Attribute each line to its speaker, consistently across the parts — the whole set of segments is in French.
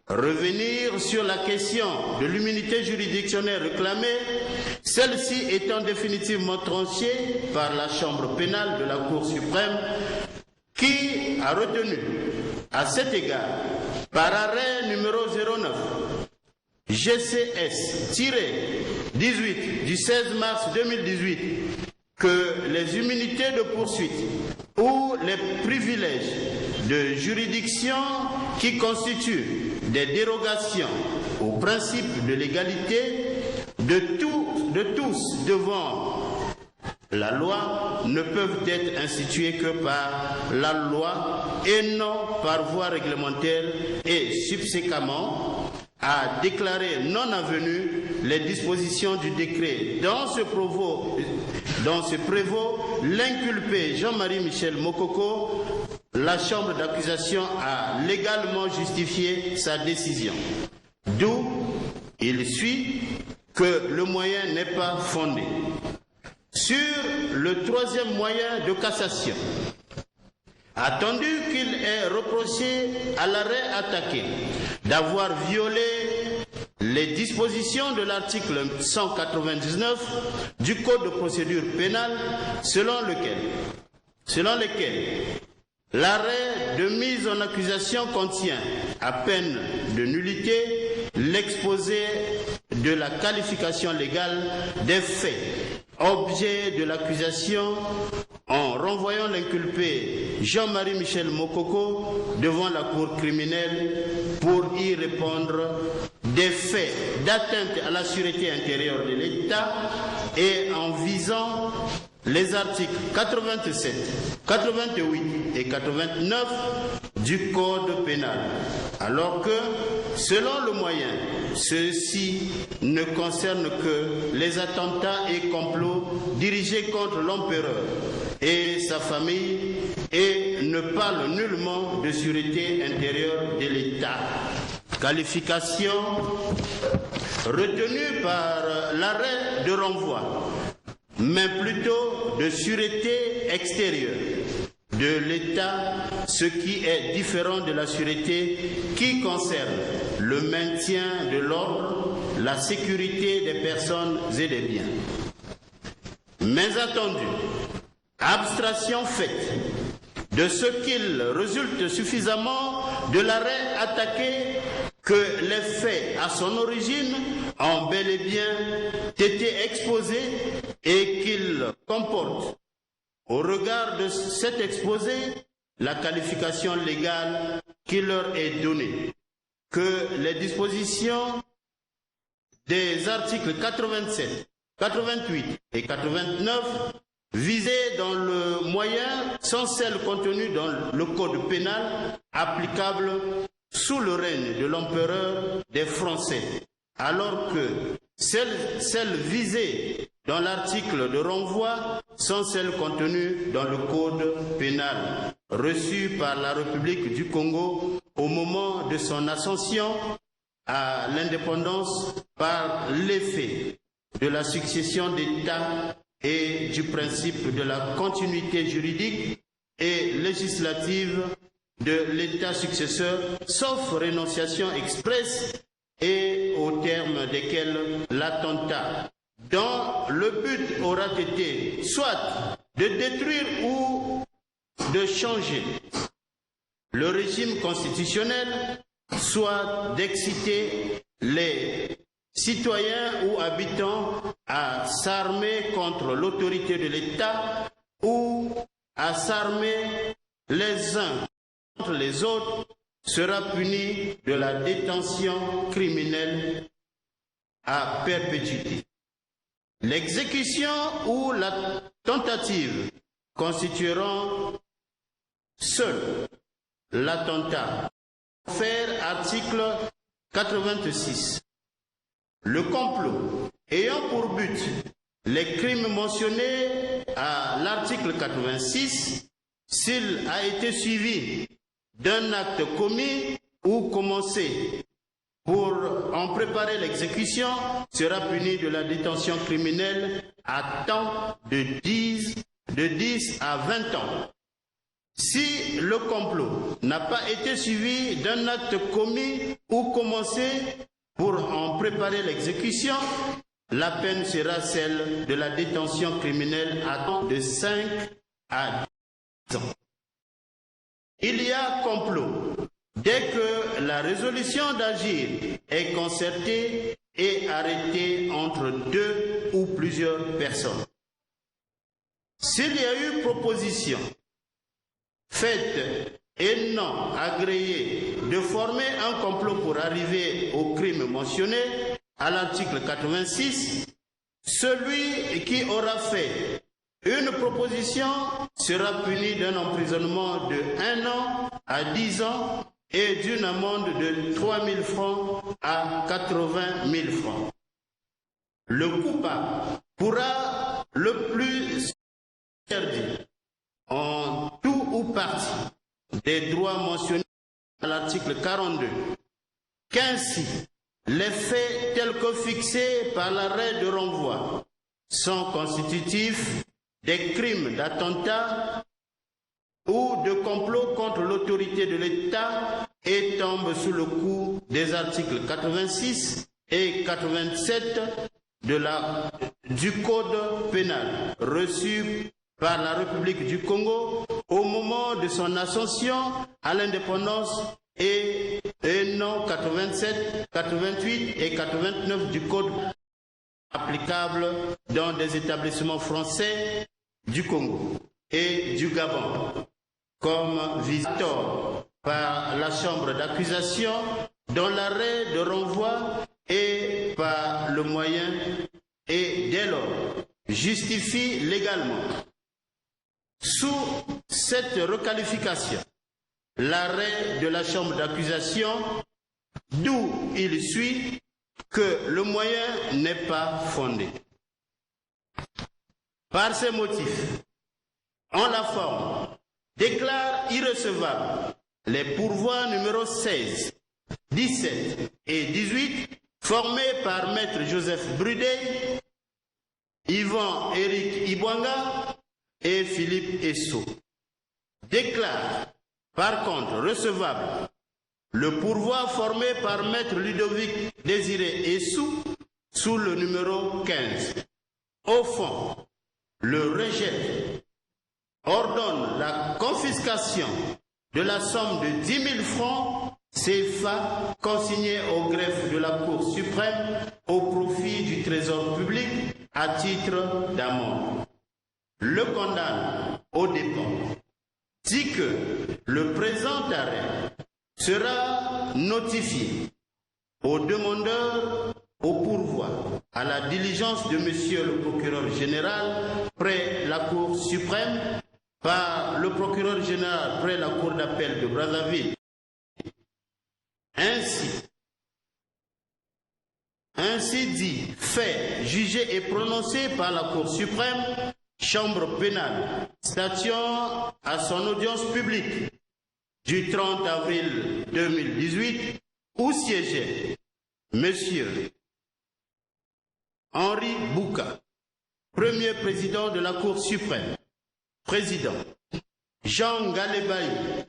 Speaker 1: revenir sur la question de l'immunité juridictionnelle réclamée, celle-ci étant définitivement tranchée par la Chambre pénale de la Cour suprême qui a retenu à cet égard, par arrêt numéro 09 GCS-18 du 16 mars 2018, que les immunités de poursuite ou les privilèges de juridiction qui constituent des dérogations au principe de l'égalité de tous devant la loi ne peuvent être instituées que par la loi et non par voie réglementaire et subséquemment à déclarer non avenues les dispositions du décret dont se prévaut l'inculpé Jean-Marie Michel Mokoko. La chambre d'accusation a légalement justifié sa décision. D'où il suit que le moyen n'est pas fondé. Sur le troisième moyen de cassation, attendu qu'il est reproché à l'arrêt attaqué d'avoir violé les dispositions de l'article 199 du Code de procédure pénale selon lesquels l'arrêt de mise en accusation contient, à peine de nullité, l'exposé de la qualification légale des faits, objet de l'accusation, en renvoyant l'inculpé Jean-Marie Michel Mokoko devant la cour criminelle pour y répondre des faits d'atteinte à la sûreté intérieure de l'État et en visant les articles 87, 88 et 89 du Code pénal, alors que, selon le moyen, ceux-ci ne concernent que les attentats et complots dirigés contre l'empereur et sa famille et ne parlent nullement de sûreté intérieure de l'État. Qualification retenue par l'arrêt de renvoi, mais plutôt de sûreté extérieure de l'État, ce qui est différent de la sûreté qui concerne le maintien de l'ordre, la sécurité des personnes et des biens. Mais attendu, abstraction faite de ce qu'il résulte suffisamment de l'arrêt attaqué que les faits à son origine ont bel et bien été exposés et qu'il comporte, au regard de cet exposé, la qualification légale qui leur est donnée, que les dispositions des articles 87, 88 et 89 visées dans le moyen sont celles contenues dans le Code pénal applicable sous le règne de l'empereur des Français, alors que celles visées dans l'article de renvoi sont celles contenues dans le Code pénal, reçu par la République du Congo au moment de son ascension à l'indépendance par l'effet de la succession d'États et du principe de la continuité juridique et législative de l'État successeur, sauf rénonciation expresse et au terme desquels l'attentat, dont le but aura été soit de détruire ou de changer le régime constitutionnel, soit d'exciter les citoyens ou habitants à s'armer contre l'autorité de l'État ou à s'armer les uns contre les autres, sera puni de la détention criminelle à perpétuité. L'exécution ou la tentative constitueront seul l'attentat. Faire article 86. Le complot ayant pour but les crimes mentionnés à l'article 86, s'il a été suivi d'un acte commis ou commencé pour en préparer l'exécution, sera puni de la détention criminelle à temps de 10 à 20 ans. Si le complot n'a pas été suivi d'un acte commis ou commencé pour en préparer l'exécution, la peine sera celle de la détention criminelle à temps de 5 à 10 ans. Il y a complot dès que la résolution d'agir est concertée et arrêtée entre 2 ou plusieurs personnes. S'il y a eu proposition faite et non agréée de former un complot pour arriver au crime mentionné à l'article 86, celui qui aura fait une proposition sera puni d'un emprisonnement de 1 an à 10 ans et d'une amende de 3 000 francs à 80 000 francs. Le coupable pourra le plus interdire en tout ou partie des droits mentionnés à l'article 42, qu'ainsi les faits tels que fixés par l'arrêt de renvoi sont constitutifs des crimes d'attentat ou de complot contre l'autorité de l'État et tombent sous le coup des articles 86 et 87 du Code pénal reçu par la République du Congo au moment de son ascension à l'indépendance et non 87, 88 et 89 du Code applicable dans des établissements français du Congo et du Gabon, comme visiteur par la chambre d'accusation dans l'arrêt de renvoi et par le moyen et dès lors justifie légalement. Sous cette requalification, l'arrêt de la chambre d'accusation, d'où il suit que le moyen n'est pas fondé. Par ces motifs, en la forme, déclare irrecevables les pourvois numéro 16, 17 et 18 formés par Maître Joseph Brudet, Yvan Éric Ibwanga et Philippe Esso. Déclare par contre recevable le pourvoi formé par Maître Ludovic Désiré Essou sous le numéro 15. Au fond, le rejet ordonne la confiscation de la somme de 10 000 francs CFA consignée au greffe de la Cour suprême au profit du Trésor public à titre d'amende. Le condamne au dépôt, dit que le présent arrêt sera notifié au demandeur au pourvoi à la diligence de Monsieur le procureur général près la Cour suprême par le procureur général près la Cour d'appel de Brazzaville. Ainsi dit, fait, jugé et prononcé par la Cour suprême, chambre pénale, statuant à son audience publique du 30 avril 2018, où siégeait Monsieur Henri Bouka, premier président de la Cour suprême, président Jean Galébaï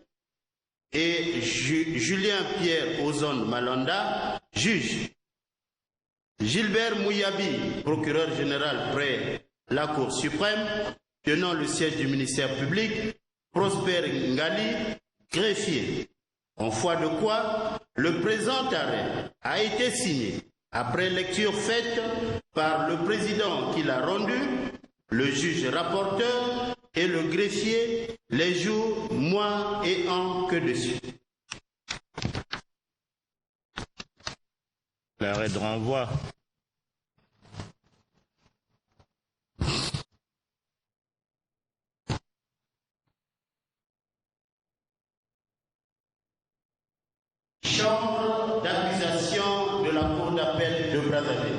Speaker 1: et Julien Pierre Ozone Malanda, juge, Gilbert Mouyabi, procureur général près la Cour suprême, tenant le siège du ministère public, Prosper Ngali, greffier, en foi de quoi le présent arrêt a été signé après lecture faite par le président qui l'a rendu, le juge rapporteur et le greffier les jours, mois et ans que dessus.
Speaker 2: L'arrêt de renvoi.
Speaker 1: Chambre d'accusation de la Cour d'appel de Brazzaville.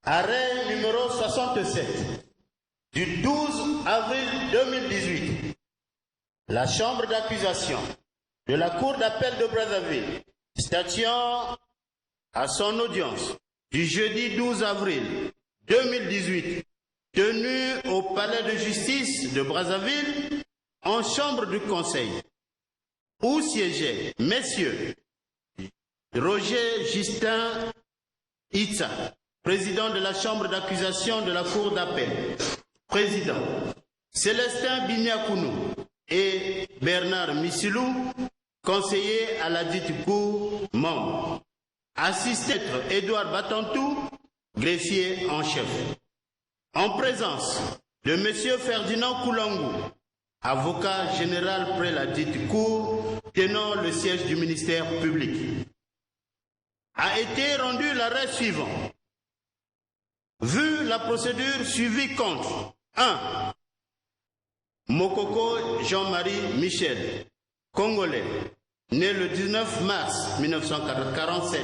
Speaker 1: Arrêt numéro 67 du 12 avril 2018. La Chambre d'accusation de la Cour d'appel de Brazzaville, statuant à son audience du jeudi 12 avril 2018, tenue au Palais de justice de Brazzaville, en chambre du conseil, où siégeaient messieurs Roger Justin Itza, président de la chambre d'accusation de la cour d'appel, président Célestin Bignakounou et Bernard Missilou, conseiller à la dite cour, membre. Assisté Édouard Batantou, greffier en chef. En présence de M. Ferdinand Koulangou, avocat général près la dite cour, tenant le siège du ministère public. A été rendu l'arrêt suivant. Vu la procédure suivie contre 1. Mokoko Jean-Marie Michel, congolais, né le 19 mars 1947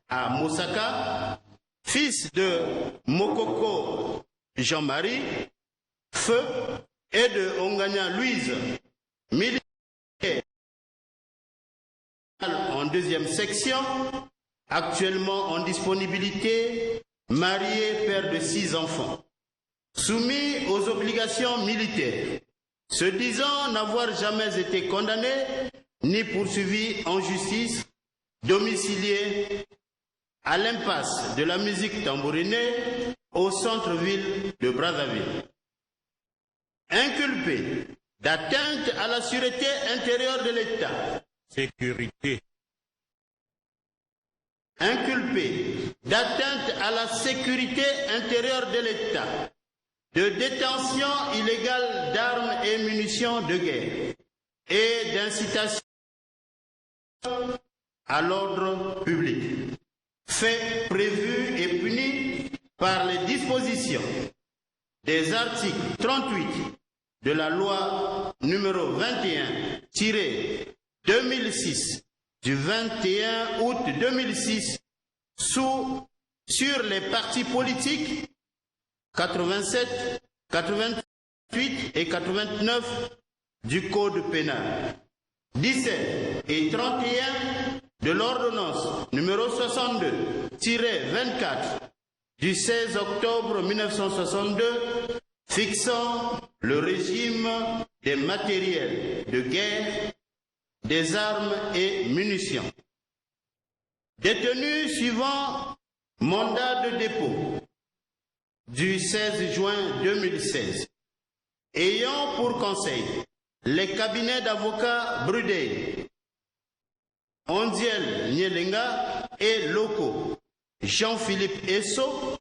Speaker 1: à Mosaka, fils de Mokoko Jean-Marie, feu, et de Ongania Louise, militaire en deuxième section, actuellement en disponibilité, marié, père de 6 enfants, soumis aux obligations militaires, se disant n'avoir jamais été condamné ni poursuivi en justice, domicilié à l'impasse de la musique tambourinée au centre-ville de Brazzaville. Inculpé d'atteinte à la sûreté intérieure de l'État.
Speaker 2: Sécurité.
Speaker 1: Inculpé d'atteinte à la sécurité intérieure de l'État, de détention illégale d'armes et munitions de guerre et d'incitation à l'ordre public, fait prévu et puni par les dispositions des articles 38 de la loi numéro 21-2006 du 21 août 2006 sur les partis politiques 87, 88 et 89 du Code pénal, 17 et 31 de l'ordonnance numéro 62-24 du 16 octobre 1962 fixant le régime des matériels de guerre, des armes et munitions. Détenu suivant mandat de dépôt du 16 juin 2016, ayant pour conseil les cabinets d'avocats Brudey, Ondiel Nielenga et locaux Jean-Philippe Esso,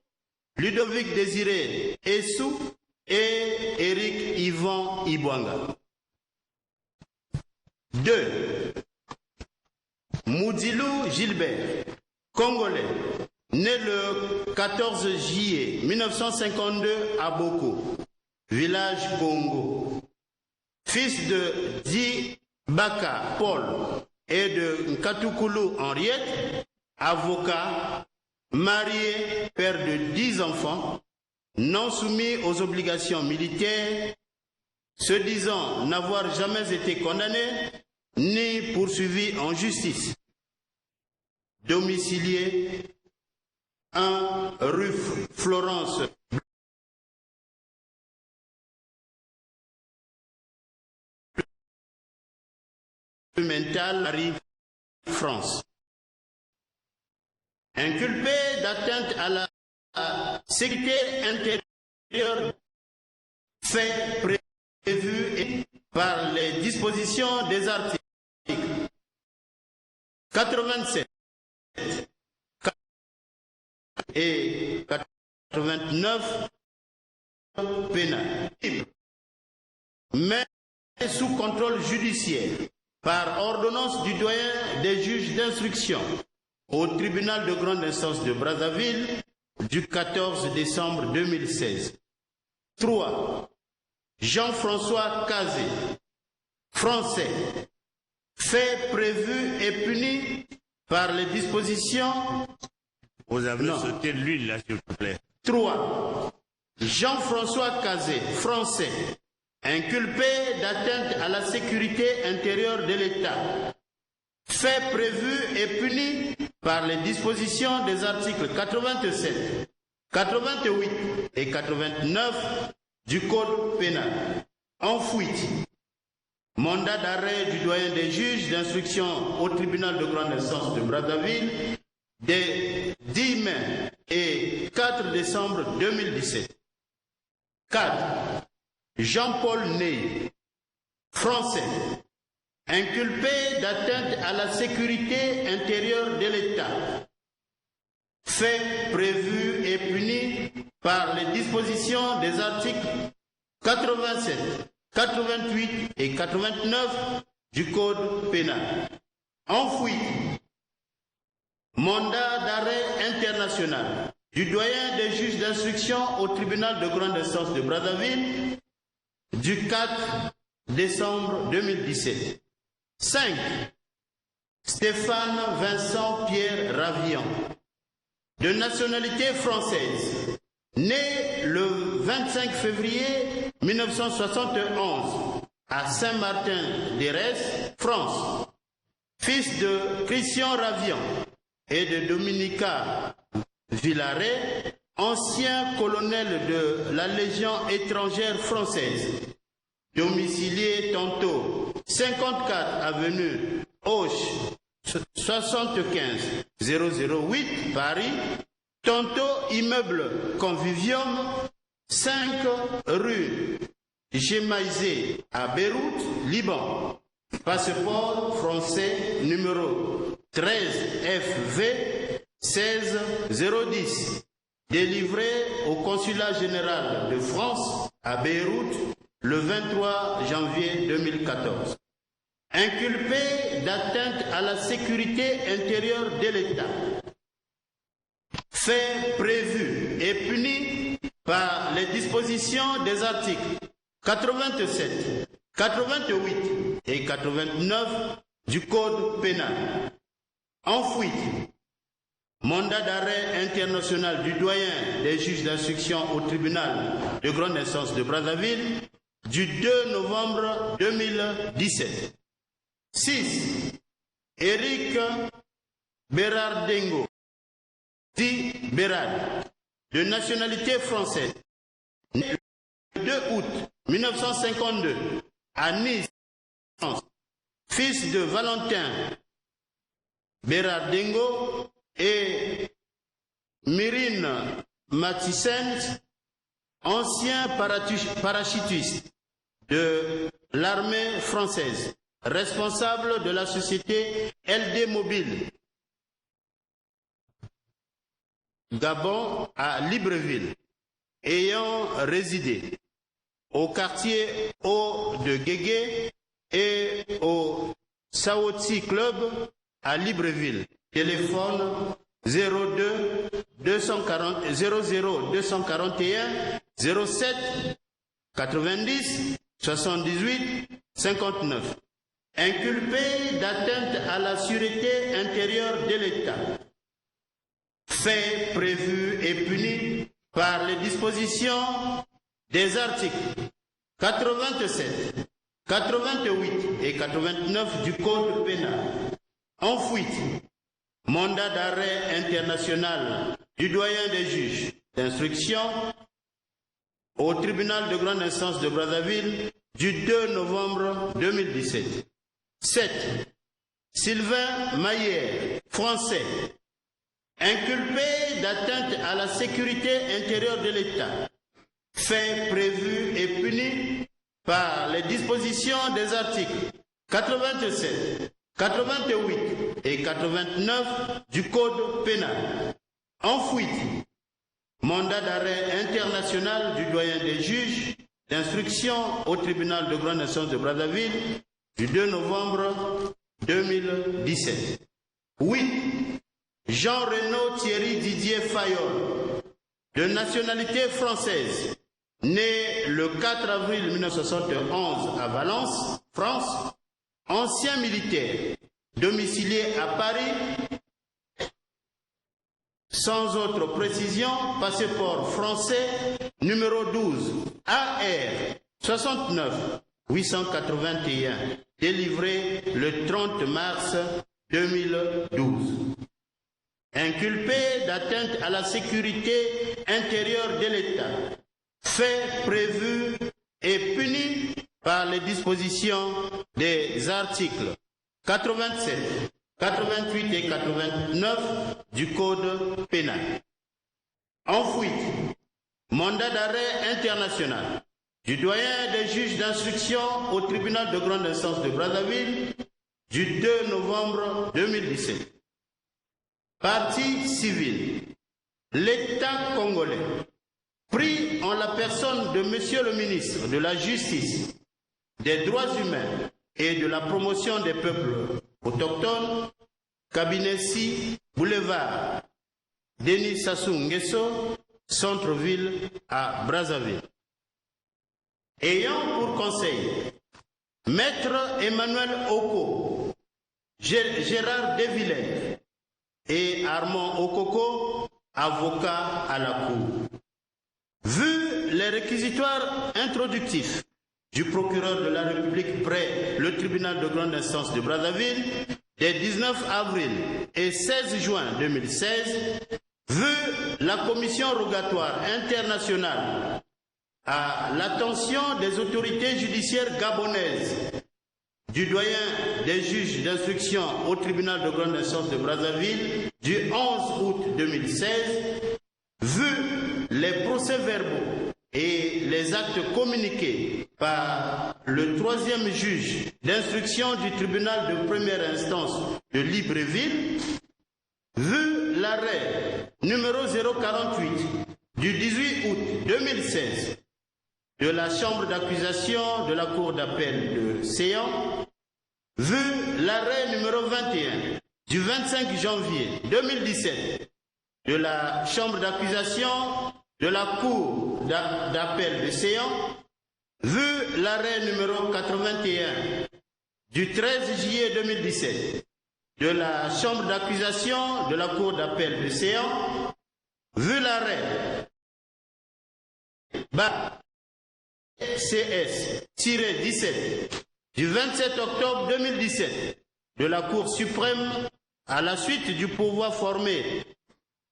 Speaker 1: Ludovic Désiré Essou et Éric Yvan Ibwanga. 2. Moudilou Gilbert, congolais, né le 14 juillet 1952 à Boko, village Congo, fils de Di Baka Paul et de Nkatukoulou Henriette, avocat, marié, père de 10 enfants, non soumis aux obligations militaires, se disant n'avoir jamais été condamné ni poursuivi en justice. Domicilié 1 rue Florence Paris, France. Inculpé d'atteinte à la sécurité intérieure, fait prévu par les dispositions des articles 87 et 89 pénal, mais sous contrôle judiciaire par ordonnance du doyen des juges d'instruction au tribunal de grande instance de Brazzaville du 14 décembre 2016. 3. Jean-François Kazé, français, fait prévu et puni par les dispositions...
Speaker 2: Vous avez sauté l'huile là, s'il vous plaît.
Speaker 1: 3. Jean-François Kazé, français, inculpé d'atteinte à la sécurité intérieure de l'État, fait prévu et puni par les dispositions des articles 87, 88 et 89 du Code pénal, en fuite, Mandat d'arrêt du doyen des juges d'instruction au tribunal de grande instance de Brazzaville des 10 mai et 4 décembre 2017. 4. Jean-Paul Ney, français, inculpé d'atteinte à la sécurité intérieure de l'État. Fait prévu et puni par les dispositions des articles 87, 88 et 89 du Code pénal. Enfoui. Mandat d'arrêt international du doyen des juges d'instruction au tribunal de grande instance de Brazzaville du 4 décembre 2017. 5. Stéphane Vincent Pierre Ravian, de nationalité française, né le 25 février 1971 à Saint-Martin-d'Hérès, France, fils de Christian Ravian et de Dominica Villaret, ancien colonel de la Légion étrangère française, domicilié tantôt 54 avenue Hoche 75 008 Paris, tantôt immeuble Convivium 5 rue Gemaizé à Beyrouth, Liban. Passeport français numéro 13 FV 16 010, délivré au consulat général de France à Beyrouth le 23 janvier 2014. Inculpé d'atteinte à la sécurité intérieure de l'État. Fait prévu et puni par les dispositions des articles 87, 88 et 89 du Code pénal. Enfoui. Mandat d'arrêt international du doyen des juges d'instruction au tribunal de grande instance de Brazzaville du 2 novembre 2017. 6. Éric Bérardengo, dit Bérard, de nationalité française, né le 2 août 1952 à Nice, France, fils de Valentin Bérardengo et Myrine Mathissens, ancien parachutiste de l'armée française, responsable de la société LD Mobile, Gabon à Libreville, ayant résidé au quartier Haut de Guégué et au Saoti Club à Libreville. Téléphone 02 240 00 241 07 90 78 59. Inculpé d'atteinte à la sûreté intérieure de l'État. Fait prévu et puni par les dispositions des articles 87, 88 et 89 du Code pénal. Enfoui. Mandat d'arrêt international du doyen des juges d'instruction au tribunal de grande instance de Brazzaville du 2 novembre 2017. 7. Sylvain Maillère, français, inculpé d'atteinte à la sécurité intérieure de l'État. Fait prévu et puni par les dispositions des articles 87, 88 et 89 du Code pénal. Enfoui. Mandat d'arrêt international du doyen des juges d'instruction au tribunal de grande instance de Brazzaville du 2 novembre 2017. 8. Jean-Renaud Thierry Didier Fayol, de nationalité française, né le 4 avril 1971 à Valence, France, ancien militaire, domicilié à Paris, sans autre précision, passeport français numéro 12 AR 69 881, délivré le 30 mars 2012. Inculpé d'atteinte à la sécurité intérieure de l'État, fait prévu et puni par les dispositions des articles 87, 88 et 89 du Code pénal. Ensuite, mandat d'arrêt international du doyen des juges d'instruction au tribunal de grande instance de Brazzaville du 2 novembre 2017. Partie civile. L'État congolais, pris en la personne de Monsieur le ministre de la Justice, des Droits humains et de la promotion des peuples autochtones, Kabinesi, boulevard Denis Sassou Nguesso, centre-ville à Brazzaville. Ayant pour conseil Maître Emmanuel Oko, Gérard Devillers et Armand Okoko, avocat à la Cour. Vu les réquisitoires introductifs du procureur de la République près le tribunal de grande instance de Brazzaville des 19 avril et 16 juin 2016, vu la commission rogatoire internationale à l'attention des autorités judiciaires gabonaises, du doyen des juges d'instruction au tribunal de grande instance de Brazzaville du 11 août 2016, vu les procès-verbaux et les actes communiqués par le troisième juge d'instruction du tribunal de première instance de Libreville, vu l'arrêt numéro 048 du 18 août 2016 de la chambre d'accusation de la cour d'appel de Séan, vu l'arrêt numéro 21 du 25 janvier 2017 de la chambre d'accusation de la cour d'appel de Séan, vu l'arrêt numéro 81 du 13 juillet 2017 de la chambre d'accusation de la cour d'appel de Séan, vu l'arrêt CS-17 du 27 octobre 2017 de la Cour suprême à la suite du pouvoir formé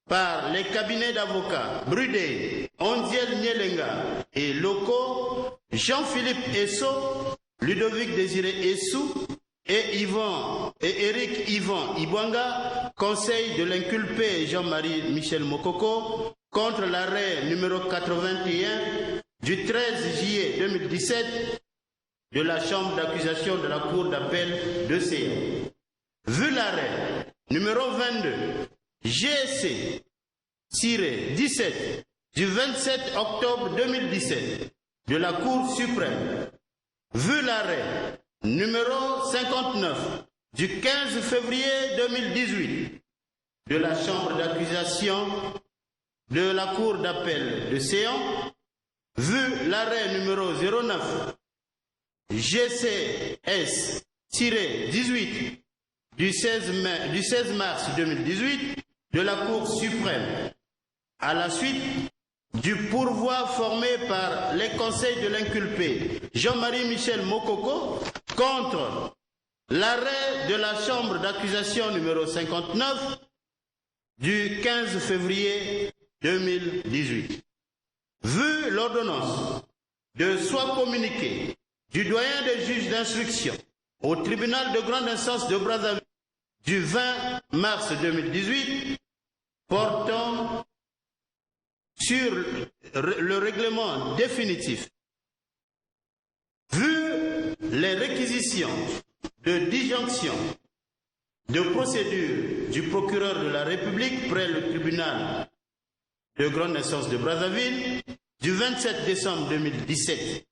Speaker 1: par les cabinets d'avocats Brudé, Ondiel Nyelenga et Loko, Jean-Philippe Esso, Ludovic Désiré Essou et Éric Yvan Ibwanga, conseil de l'inculpé Jean-Marie Michel Mokoko contre l'arrêt numéro 81 du 13 juillet 2017 de la chambre d'accusation de la cour d'appel de Séan. Vu l'arrêt numéro 22 GSC-17 du 27 octobre 2017 de la Cour suprême, vu l'arrêt numéro 59 du 15 février 2018 de la chambre d'accusation de la Cour d'appel de Séan, vu l'arrêt numéro 09 GCS-18 du 16 mars 2018 de la Cour suprême, à la suite du pourvoi formé par les conseils de l'inculpé Jean-Marie Michel Mokoko contre l'arrêt de la chambre d'accusation numéro 59 du 15 février 2018. Vu l'ordonnance de soit communiquée du doyen des juges d'instruction au tribunal de grande instance de Brazzaville du 20 mars 2018 portant sur le règlement définitif, vu les réquisitions de disjonction de procédure du procureur de la République près le tribunal de grande instance de Brazzaville du 27 décembre 2017,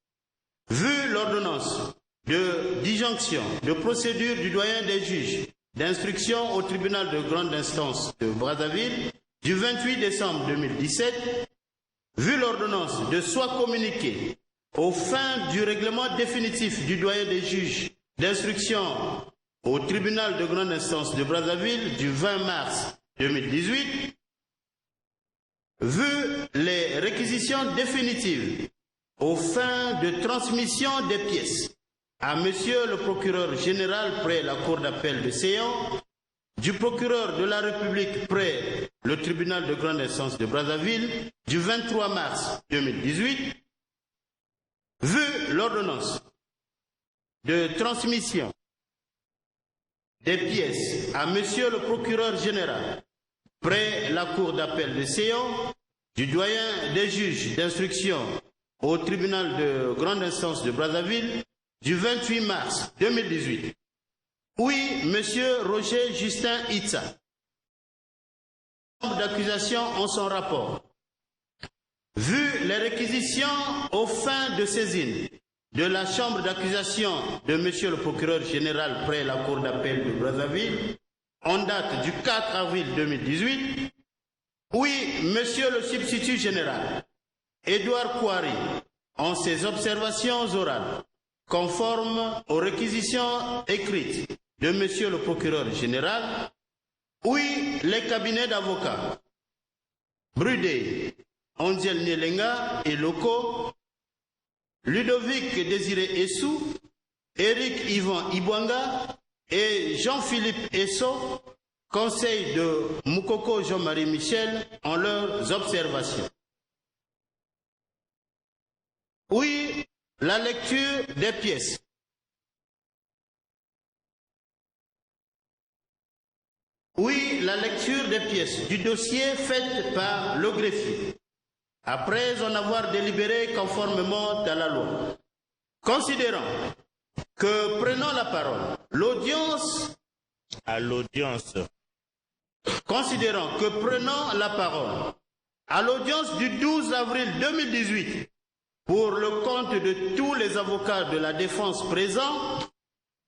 Speaker 1: vu l'ordonnance de disjonction de procédure du doyen des juges d'instruction au tribunal de grande instance de Brazzaville du 28 décembre 2017, vu l'ordonnance de soit communiquée aux fins du règlement définitif du doyen des juges d'instruction au tribunal de grande instance de Brazzaville du 20 mars 2018, vu les réquisitions définitives aux fins de transmission des pièces à Monsieur le procureur général près la Cour d'appel de Séan, du procureur de la République près le tribunal de grande instance de Brazzaville du 23 mars 2018, vu l'ordonnance de transmission des pièces à Monsieur le procureur général près la cour d'appel de Séon, du doyen des juges d'instruction au tribunal de grande instance de Brazzaville, du 28 mars 2018. Oui, Monsieur Roger Justin Itza, d'accusation en son rapport. Vu les réquisitions aux fins de saisine de la chambre d'accusation de Monsieur le procureur général près la cour d'appel de Brazzaville, en date du 4 avril 2018, oui, Monsieur le substitut général, Edouard Kouari, en ses observations orales, conformes aux réquisitions écrites de Monsieur le procureur général, oui, les cabinets d'avocats, Brudé, Ondiel Nielenga et Loko, Ludovic Désiré Essou, Éric Yvan Ibwanga et Jean-Philippe Esso, conseil de Moukoko Jean-Marie Michel en leurs observations. Oui, la lecture des pièces. Oui, la lecture des pièces du dossier faite par le greffier, après en avoir délibéré conformément à la loi. Considérant que prenant la parole, l'audience...
Speaker 2: À l'audience.
Speaker 1: Considérant que prenant la parole à l'audience du 12 avril 2018 pour le compte de tous les avocats de la défense présents,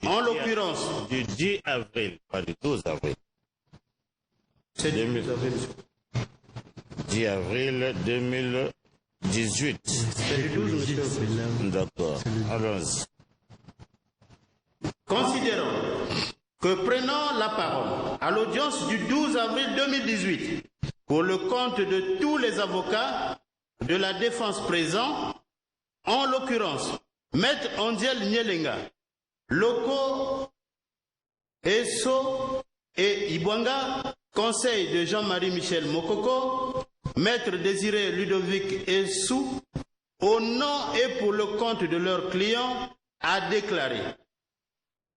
Speaker 1: en l'occurrence...
Speaker 2: Du 10 avril, pas du 12 avril.
Speaker 1: C'est
Speaker 2: 10 avril 2018.
Speaker 1: C'est du 12, monsieur.
Speaker 2: D'accord. Allons-y.
Speaker 1: Considérant que prenant la parole à l'audience du 12 avril 2018 pour le compte de tous les avocats de la défense présents, en l'occurrence Maître Ondiel Nielenga, Loko Esso et Ibwanga, conseil de Jean-Marie Michel Mokoko, Maître Désiré Ludovic Essou, au nom et pour le compte de leurs clients, a déclaré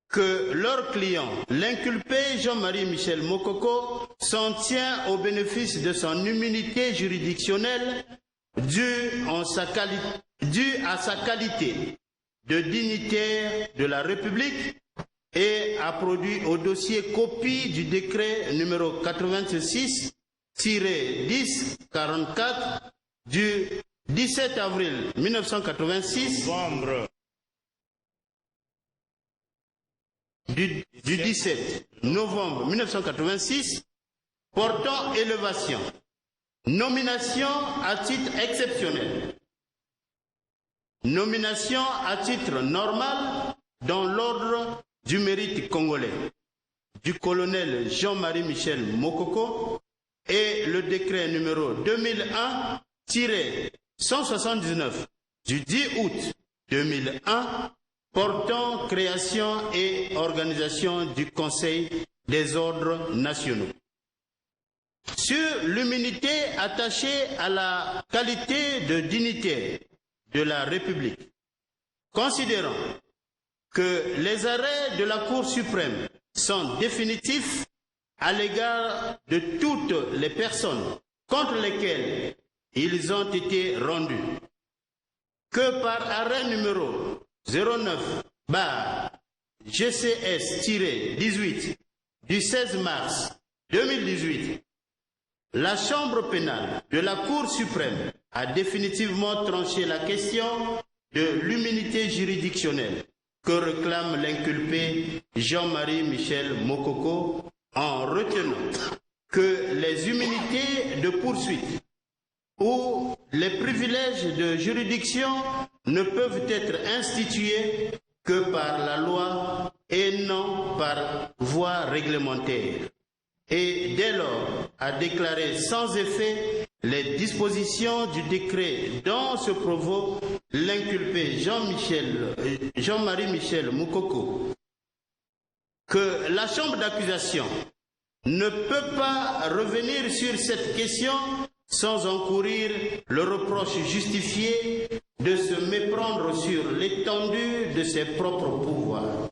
Speaker 1: que leur client, l'inculpé Jean-Marie Michel Mokoko, s'en tient au bénéfice de son immunité juridictionnelle due à sa qualité de dignitaire de la République et a produit au dossier copie du décret numéro 86-1044 du 17 avril 1986 du 17 novembre 1986 portant élévation, nomination à titre exceptionnel, nomination à titre normal dans l'ordre du mérite congolais du colonel Jean-Marie Michel Mokoko et le décret numéro 2001-179 du 10 août 2001 portant création et organisation du Conseil des ordres nationaux. Sur l'immunité attachée à la qualité de dignitaire de la République, considérant que les arrêts de la Cour suprême sont définitifs à l'égard de toutes les personnes contre lesquelles ils ont été rendus, que par arrêt numéro 09/GCS-18 du 16 mars 2018, la Chambre pénale de la Cour suprême a définitivement tranché la question de l'immunité juridictionnelle que réclame l'inculpé Jean-Marie Michel Mokoko en retenant que les immunités de poursuite ou les privilèges de juridiction ne peuvent être institués que par la loi et non par voie réglementaire. Et dès lors a déclaré sans effet les dispositions du décret dont se provaut l'inculpé Jean-Marie Michel Mokoko, que la chambre d'accusation ne peut pas revenir sur cette question sans encourir le reproche justifié de se méprendre sur l'étendue de ses propres pouvoirs.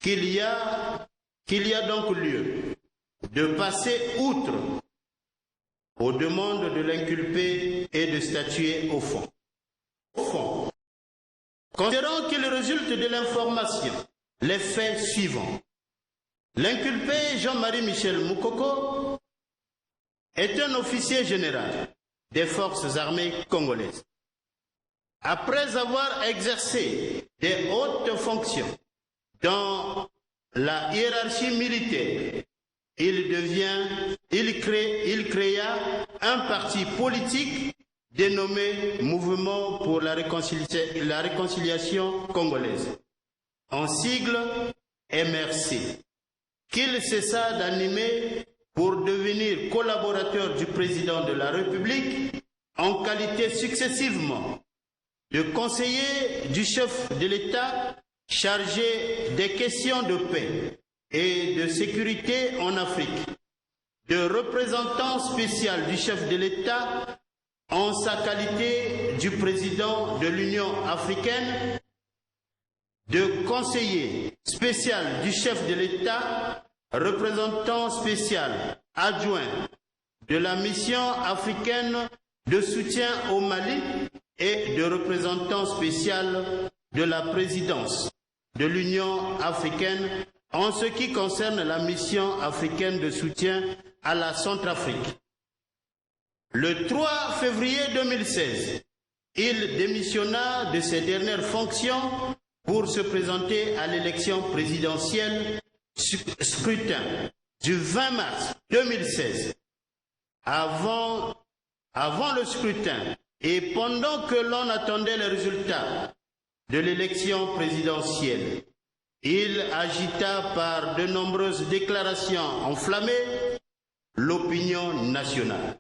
Speaker 1: Qu'il y a donc lieu de passer outre aux demandes de l'inculpé et de statuer au fond. Au fond, considérant qu'il résulte de l'information les faits suivants. L'inculpé Jean-Marie Michel Moukoko est un officier général des forces armées congolaises. Après avoir exercé des hautes fonctions dans la hiérarchie militaire, il créa un parti politique dénommé Mouvement pour la réconciliation congolaise, en sigle MRC, qu'il cessa d'animer pour devenir collaborateur du président de la République en qualité successivement de conseiller du chef de l'État chargé des questions de paix et de sécurité en Afrique, de représentant spécial du chef de l'État en sa qualité du président de l'Union africaine, de conseiller spécial du chef de l'État, représentant spécial adjoint de la mission africaine de soutien au Mali et de représentant spécial de la présidence de l'Union africaine en ce qui concerne la mission africaine de soutien à la Centrafrique. Le 3 février 2016, il démissionna de ses dernières fonctions pour se présenter à l'élection présidentielle scrutin du 20 mars 2016. Avant le scrutin et pendant que l'on attendait les résultats de l'élection présidentielle, il agita par de nombreuses déclarations enflammées l'opinion nationale,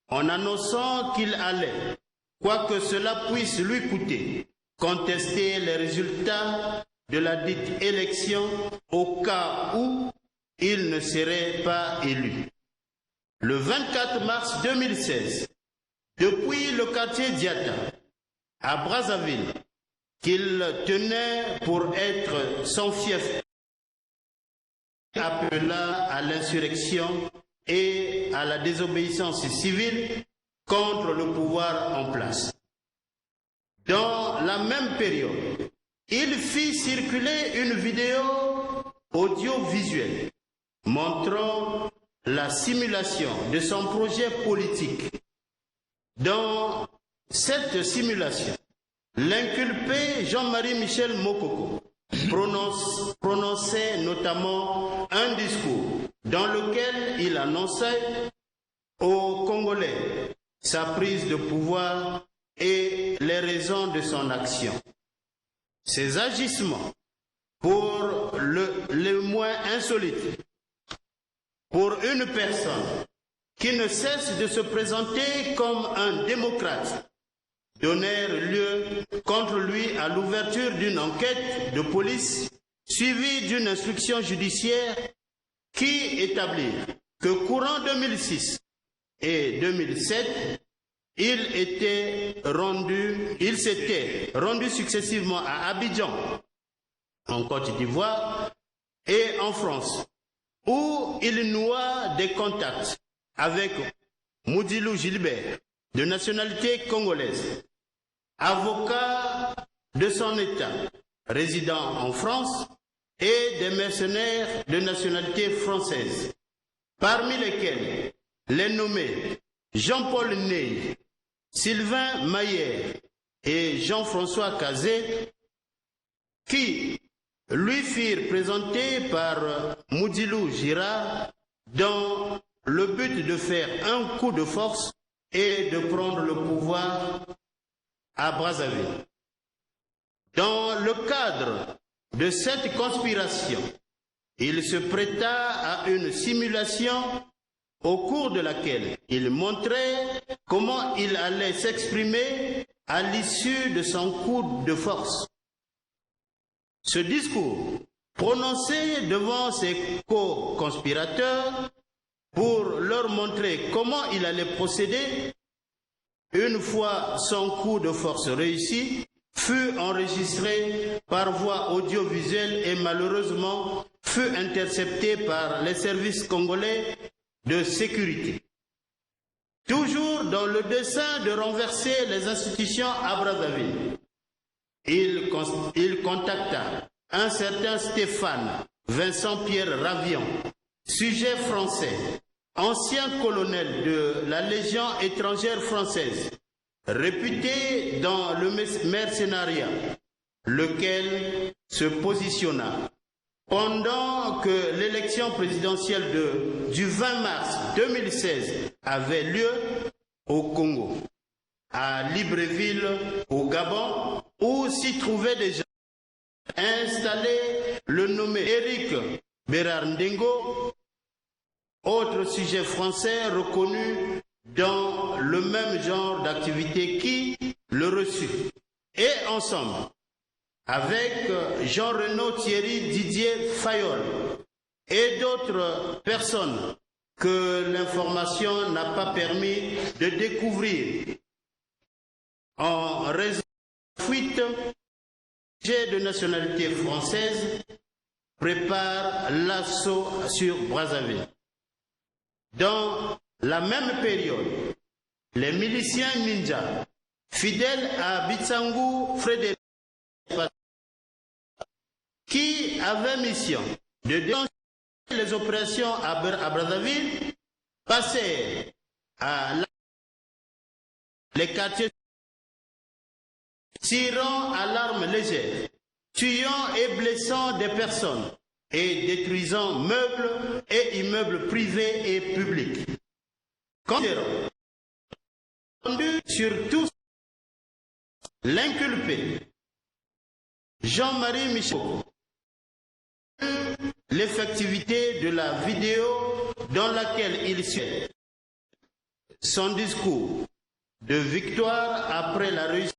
Speaker 1: en annonçant qu'il allait, quoi que cela puisse lui coûter, contester les résultats de la dite élection au cas où il ne serait pas élu. Le 24 mars 2016, depuis le quartier Diata, à Brazzaville, qu'il tenait pour être son fief, appela à l'insurrection et à la désobéissance civile contre le pouvoir en place. Dans la même période, il fit circuler une vidéo audiovisuelle montrant la simulation de son projet politique. Dans cette simulation, l'inculpé Jean-Marie Michel Moukoko prononçait notamment un discours dans lequel il annonçait aux Congolais sa prise de pouvoir et les raisons de son action. Ces agissements, pour le moins insolites, pour une personne qui ne cesse de se présenter comme un démocrate, donnèrent lieu contre lui à l'ouverture d'une enquête de police suivie d'une instruction judiciaire qui établit que courant 2006 et 2007, il s'était rendu successivement à Abidjan, en Côte d'Ivoire, et en France, où il noua des contacts avec Moudilou Gilbert, de nationalité congolaise, avocat de son État, résident en France, et des mercenaires de nationalité française, parmi lesquels les nommés Jean-Paul Ney, Sylvain Mayer et Jean-François Cazé, qui lui firent présenter par Moudilou Girard dans le but de faire un coup de force et de prendre le pouvoir à Brazzaville. Dans le cadre de cette conspiration, il se prêta à une simulation au cours de laquelle il montrait comment il allait s'exprimer à l'issue de son coup de force. Ce discours, prononcé devant ses co-conspirateurs pour leur montrer comment il allait procéder, une fois son coup de force réussi, fut enregistré par voie audiovisuelle et malheureusement fut intercepté par les services congolais de sécurité. Toujours dans le dessein de renverser les institutions à Brazzaville, il contacta un certain Stéphane Vincent Pierre Ravian, sujet français, ancien colonel de la Légion étrangère française, réputé dans le mercenariat, lequel se positionna pendant que l'élection présidentielle du 20 mars 2016 avait lieu au Congo, à Libreville, au Gabon, où s'y trouvaient des gens installés, le nommé Éric Bérard Ndengo, autre sujet français reconnu dans le même genre d'activité qui le reçut. Et ensemble, avec Jean-Renaud Thierry Didier Fayol et d'autres personnes que l'information n'a pas permis de découvrir en raison de la fuite, de nationalité française prépare l'assaut sur Brazzaville. Dans la même période, les miliciens ninja, fidèles à Bitsangu Frédéric, qui avaient mission de dénoncer les opérations à Brazzaville, passaient à les quartiers, tirant à l'arme légère, tuant et blessant des personnes et détruisant meubles et immeubles privés et publics. Considérant surtout l'inculpé Jean-Marie Michel, l'effectivité de la vidéo dans laquelle il suit son discours de victoire après la réussite,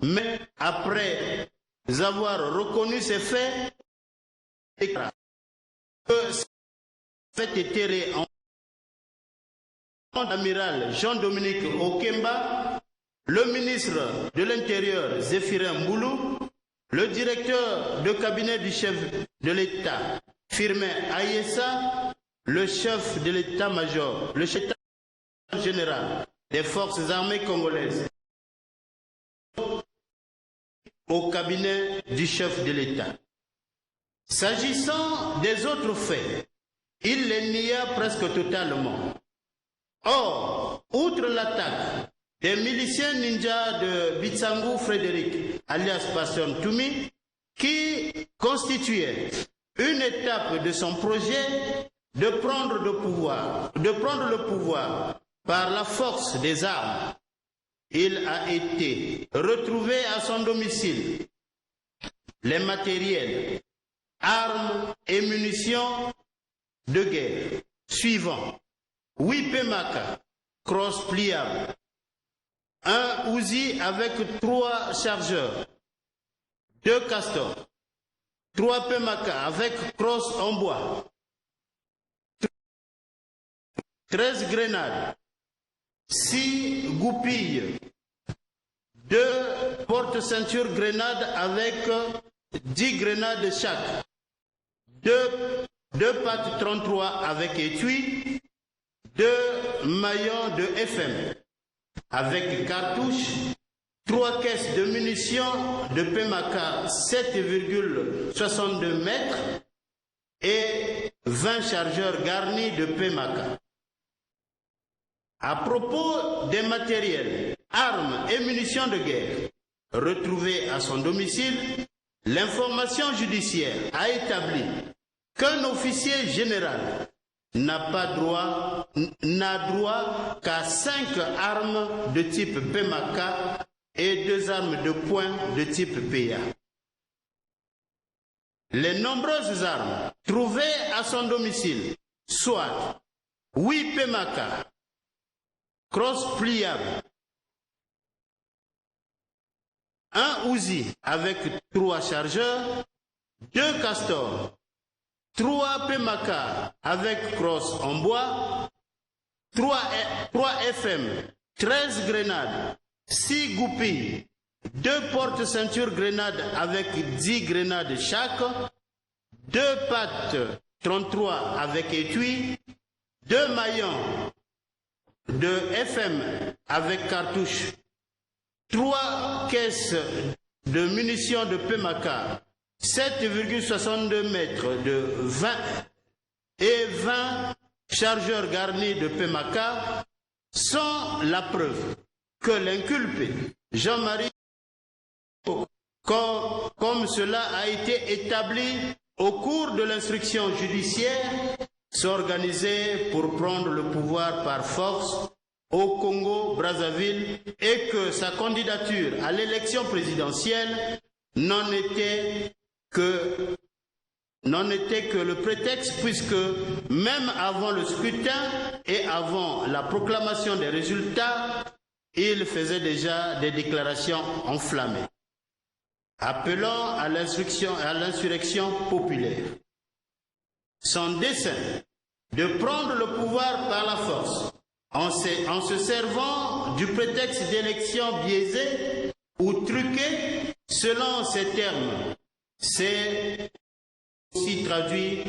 Speaker 1: mais après avoir reconnu ces faits, que fait éteré en amiral Jean-Dominique Okemba, le ministre de l'Intérieur Zéphirin Mboulou, le directeur de cabinet du chef de l'État Firmin Ayessa, le chef de l'État-major, le chef général des forces armées congolaises, au cabinet du chef de l'État. S'agissant des autres faits, il les nia presque totalement. Or, outre l'attaque des miliciens ninjas de Bitsangu Frédéric, alias Passion Toumi, qui constituait une étape de son projet de prendre le pouvoir par la force des armes, il a été retrouvé à son domicile les matériels, armes et munitions de guerre suivants: 8 PMACA cross pliables, un Uzi avec 3 chargeurs, 2 castors, 3 PMACA avec crosse en bois, 13 grenades, 6 goupilles, 2 porte-ceintures grenades avec 10 grenades chaque, 2 pattes 33 avec étui, 2 maillons de FM avec cartouches, 3 caisses de munitions de PMACA 7,62 mètres et 20 chargeurs garnis de PMACA. À propos des matériels, armes et munitions de guerre retrouvés à son domicile, l'information judiciaire a établi qu'un officier général n'a droit qu'à 5 armes de type PMACA et 2 armes de poing de type PA. Les nombreuses armes trouvées à son domicile, soit 8 PMACA cross pliable, un Uzi avec 3 chargeurs, 2 castors, 3 PMACA avec crosse en bois, 3 FM, 13 grenades, 6 goupilles, 2 porte-ceintures grenades avec 10 grenades chaque, 2 pattes 33 avec étui, 2 maillons de FM avec cartouche, 3 caisses de munitions de PMACA, 7,62 mètres de 20 et 20 chargeurs garnis de PMACA sont la preuve que l'inculpé Jean-Marie, comme cela a été établi au cours de l'instruction judiciaire, s'organisait pour prendre le pouvoir par force au Congo-Brazzaville et que sa candidature à l'élection présidentielle n'en était que le prétexte, puisque même avant le scrutin et avant la proclamation des résultats, il faisait déjà des déclarations enflammées, appelant à l'insurrection populaire. Son dessein de prendre le pouvoir par la force, en se servant du prétexte d'élections biaisées ou truquées, selon ces termes, c'est aussi traduit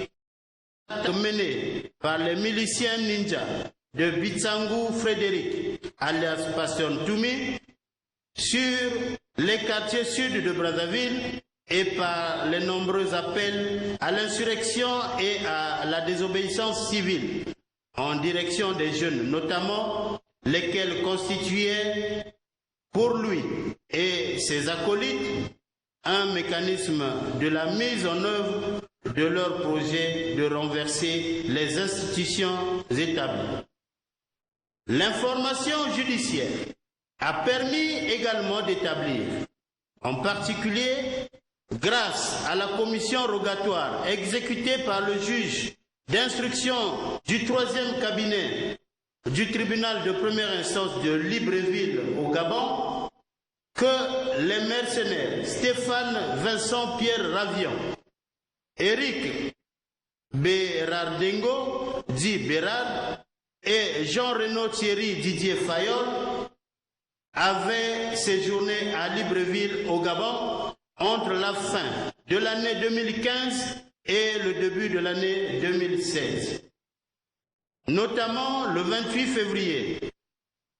Speaker 1: mené par les miliciens ninja de Bitsangu Frédéric, alias Passion Toumi, sur les quartiers sud de Brazzaville et par les nombreux appels à l'insurrection et à la désobéissance civile en direction des jeunes, notamment lesquels constituaient pour lui et ses acolytes un mécanisme de la mise en œuvre de leur projet de renverser les institutions établies. L'information judiciaire a permis également d'établir, en particulier grâce à la commission rogatoire exécutée par le juge d'instruction du 3e cabinet du tribunal de première instance de Libreville au Gabon, que les mercenaires Stéphane Vincent Pierre Ravion, Éric Bérardengo, dit Bérard, et Jean-Renaud Thierry Didier Fayol avaient séjourné à Libreville au Gabon entre la fin de l'année 2015 et le début de l'année 2016. Notamment le 28 février,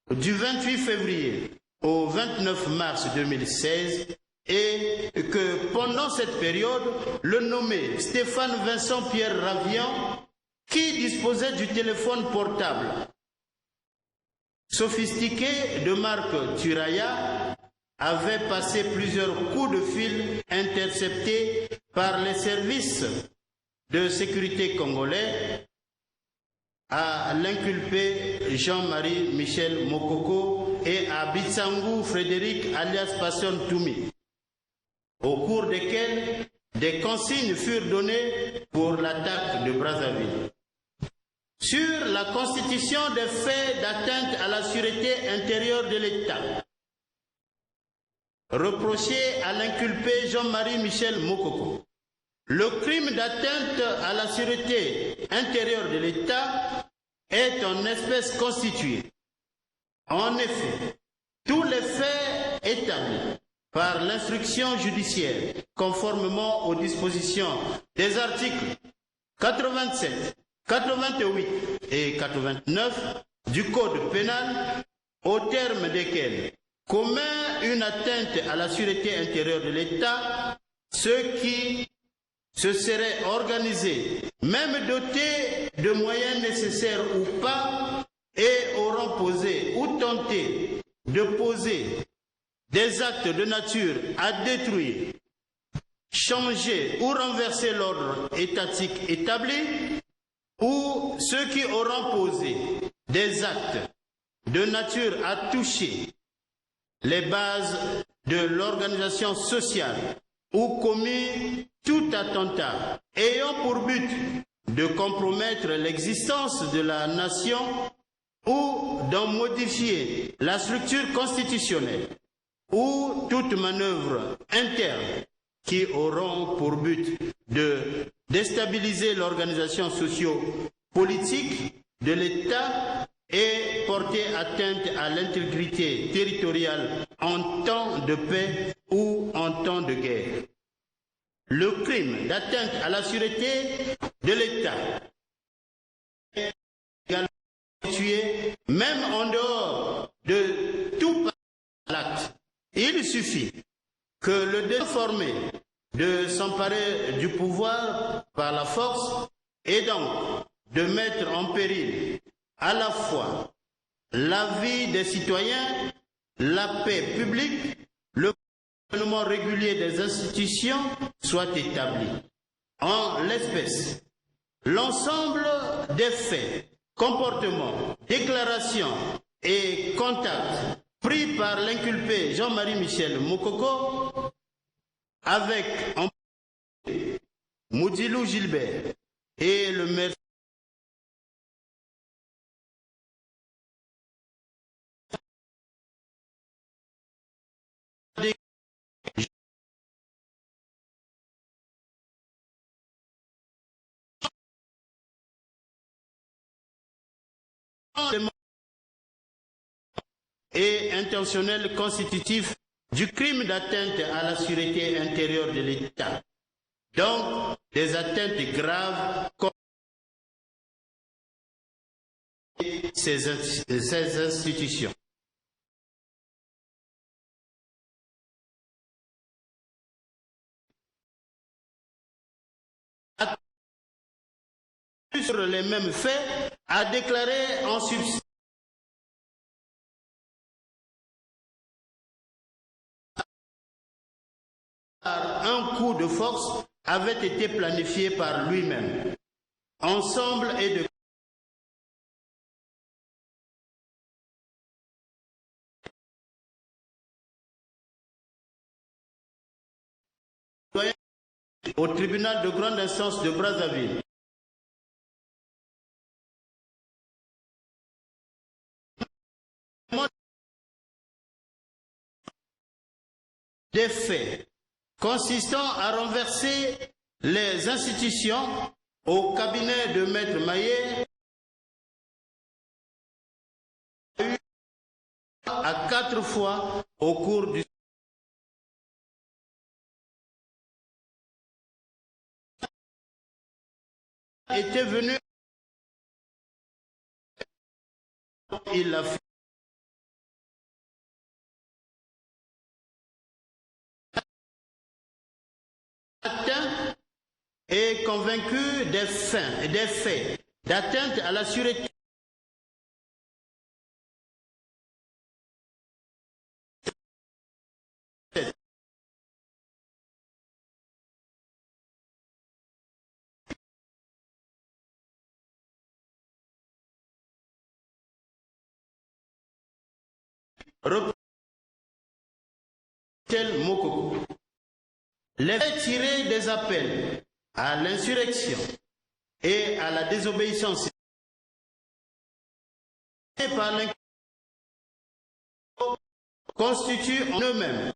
Speaker 1: du 28 février au 29 mars 2016, et que pendant cette période, le nommé Stéphane Vincent Pierre Ravion, qui disposait du téléphone portable sophistiqué de marque Turaya, avait passé plusieurs coups de fil interceptés par les services de sécurité congolais à l'inculpé Jean-Marie Michel Mokoko et à Bitsangu Frédéric alias Passion Toumi, au cours desquels des consignes furent données pour l'attaque de Brazzaville. Sur la constitution des faits d'atteinte à la sûreté intérieure de l'État, reproché à l'inculpé Jean-Marie Michel Mokoko, le crime d'atteinte à la sûreté intérieure de l'État est en espèce constituée. En effet, tous les faits établis par l'instruction judiciaire, conformément aux dispositions des articles 87, 88 et 89 du Code pénal, au terme desquels commet une atteinte à la sûreté intérieure de l'État, ceux qui se seraient organisés, même dotés de moyens nécessaires ou pas, et auront posé ou tenté de poser des actes de nature à détruire, changer ou renverser l'ordre étatique établi, ou ceux qui auront posé des actes de nature à toucher les bases de l'organisation sociale ou commis tout attentat ayant pour but de compromettre l'existence de la nation ou d'en modifier la structure constitutionnelle, ou toute manœuvre interne qui auront pour but de déstabiliser l'organisation socio-politique de l'État et porter atteinte à l'intégrité territoriale en temps de paix ou en temps de guerre. Le crime d'atteinte à la sûreté de l'État est également tué, même en dehors de tout l'acte. Il suffit que le déformé de s'emparer du pouvoir par la force et donc de mettre en péril à la fois la vie des citoyens, la paix publique, le fonctionnement régulier des institutions soit établi. En l'espèce, l'ensemble des faits, comportements, déclarations et contacts pris par l'inculpé Jean-Marie Michel Mokoko avec Moudilou Gilbert et le maire et intentionnel constitutif du crime d'atteinte à la sûreté intérieure de l'État. Donc, des atteintes graves contre ces institutions. Sur les mêmes faits, a déclaré en substance un coup de force avait été planifié par lui-même. Ensemble et de au tribunal de grande instance de Brazzaville. Des faits consistant à renverser les institutions au cabinet de Maître Maillet à 4 fois au cours du était venu, il l'a fait. Est convaincu des faits d'atteinte à la sûreté Mokoko. Les faits tirés des appels à l'insurrection et à la désobéissance par l'inculpé constituent en eux-mêmes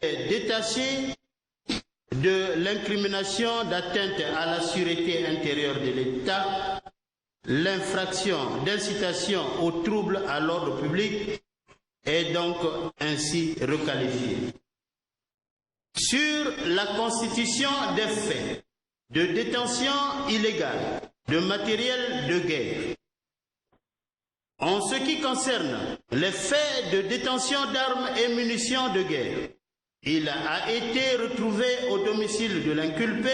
Speaker 1: détachés de l'incrimination d'atteinte à la sûreté intérieure de l'État, l'infraction d'incitation au trouble à l'ordre public est donc ainsi requalifiée. Sur la constitution des faits de détention illégale de matériel de guerre, en ce qui concerne les faits de détention d'armes et munitions de guerre, il a été retrouvé au domicile de l'inculpé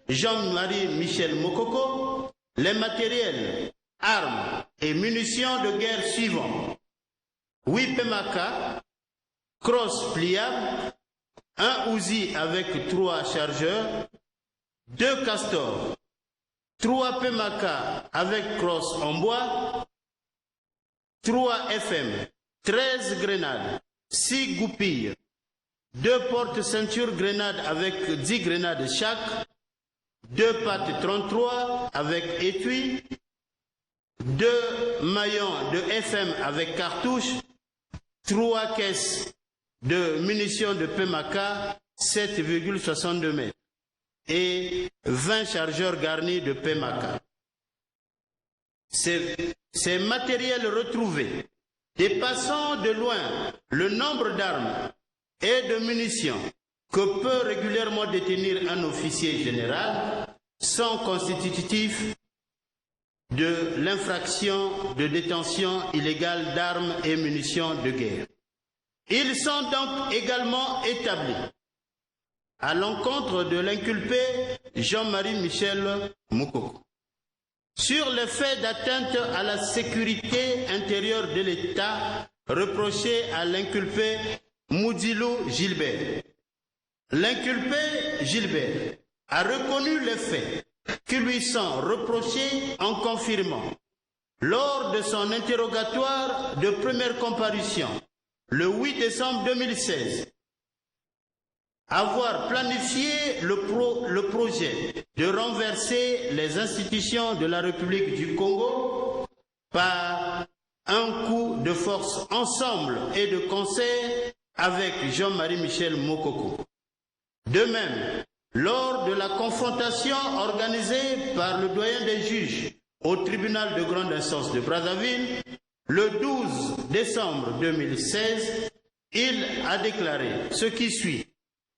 Speaker 1: Jean-Marie Michel Mokoko les matériels, armes et munitions de guerre suivants: 8 PMK, crosse pliable, un Uzi avec 3 chargeurs, 2 castors, 3 PMK avec crosse en bois, 3 FM, 13 grenades, 6 goupilles, 2 porte-ceintures grenades avec 10 grenades chaque, 2 pattes 33 avec étui, 2 maillons de FM avec cartouche, 3 caisses de munitions de PMK 7,62 mètres et 20 chargeurs garnis de PMACA. Ces matériels retrouvés, dépassant de loin le nombre d'armes et de munitions que peut régulièrement détenir un officier général, sont constitutifs de l'infraction de détention illégale d'armes et munitions de guerre. Ils sont donc également établis à l'encontre de l'inculpé Jean-Marie Michel Moukoko sur les faits d'atteinte à la sécurité intérieure de l'État reprochés à l'inculpé Moudilou Gilbert. L'inculpé Gilbert a reconnu les faits qui lui sont reprochés en confirmant, lors de son interrogatoire de première comparution, le 8 décembre 2016, avoir planifié le projet de renverser les institutions de la République du Congo par un coup de force ensemble et de concert avec Jean-Marie Michel Moukoko. De même, lors de la confrontation organisée par le doyen des juges au tribunal de grande instance de Brazzaville, le 12 décembre 2016, il a déclaré ce qui suit.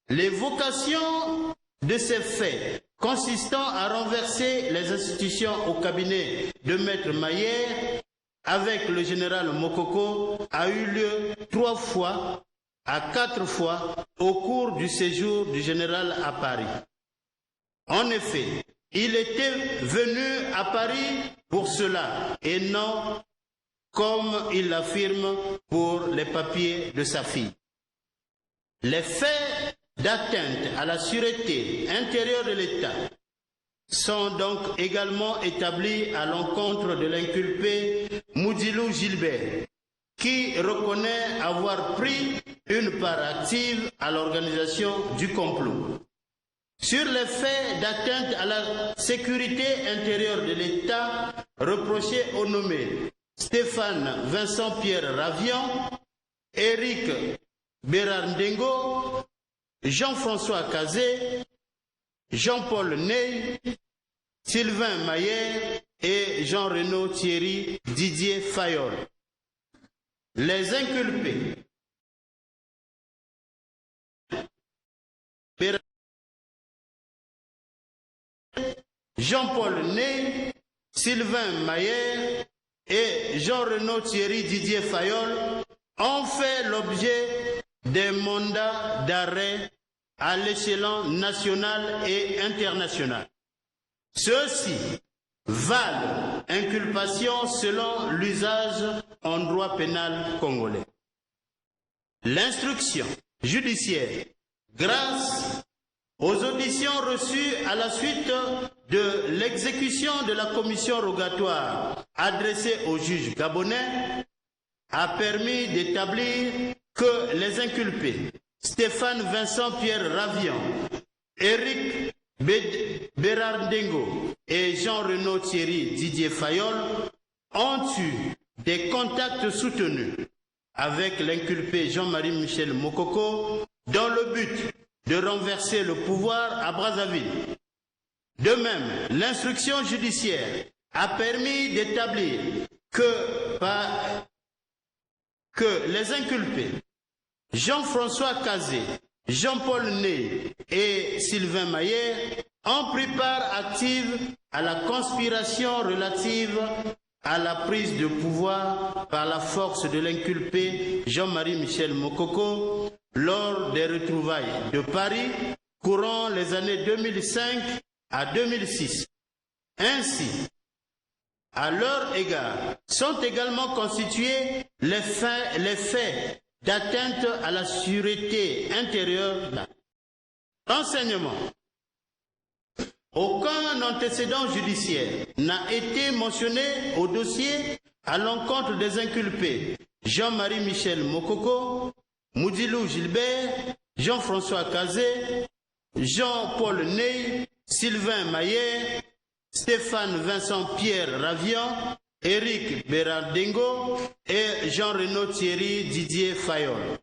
Speaker 1: L'évocation de ces faits consistant à renverser les institutions au cabinet de Maître Maillère avec le général Moukoko a eu lieu 3 fois à 4 fois au cours du séjour du général à Paris. En effet, il était venu à Paris pour cela et non, comme il l'affirme, pour les papiers de sa fille. Les faits d'atteinte à la sûreté intérieure de l'État sont donc également établis à l'encontre de l'inculpé Moudilou Gilbert, qui reconnaît avoir pris une part active à l'organisation du complot. Sur les faits d'atteinte à la sécurité intérieure de l'État reprochés aux nommés Stéphane Vincent Pierre Ravion, Éric Bérardengo, Jean-François Cazé, Jean-Paul Ney, Sylvain Maillère et Jean-Renaud Thierry Didier Fayol. Les inculpés Jean-Paul Ney, Sylvain Maillère et Jean-Renaud Thierry Didier Fayol ont fait l'objet des mandats d'arrêt à l'échelon national et international. Ceux-ci valent inculpation selon l'usage en droit pénal congolais. L'instruction judiciaire, grâce aux auditions reçues à la suite de l'exécution de la commission rogatoire adressée au juge gabonais, a permis d'établir que les inculpés Stéphane Vincent Pierre Ravion, Éric Bérardengo et Jean-Renaud Thierry Didier Fayol ont eu des contacts soutenus avec l'inculpé Jean-Marie Michel Moukoko dans le but de renverser le pouvoir à Brazzaville. De même, l'instruction judiciaire a permis d'établir que les inculpés Jean-François Cazé, Jean-Paul Ney et Sylvain Maillère ont pris part active à la conspiration relative à la prise de pouvoir par la force de l'inculpé Jean-Marie Michel Moukoko lors des retrouvailles de Paris courant les années 2005 à 2006. Ainsi, à leur égard, sont également constitués les faits d'atteinte à la sûreté intérieure. Renseignement. Aucun antécédent judiciaire n'a été mentionné au dossier à l'encontre des inculpés Jean-Marie Michel Moukoko, Moudilou Gilbert, Jean-François Cazé, Jean-Paul Ney, Sylvain Maillère, Stéphane Vincent Pierre Ravion, Éric Bérardengo et Jean-Renaud Thierry Didier Fayol.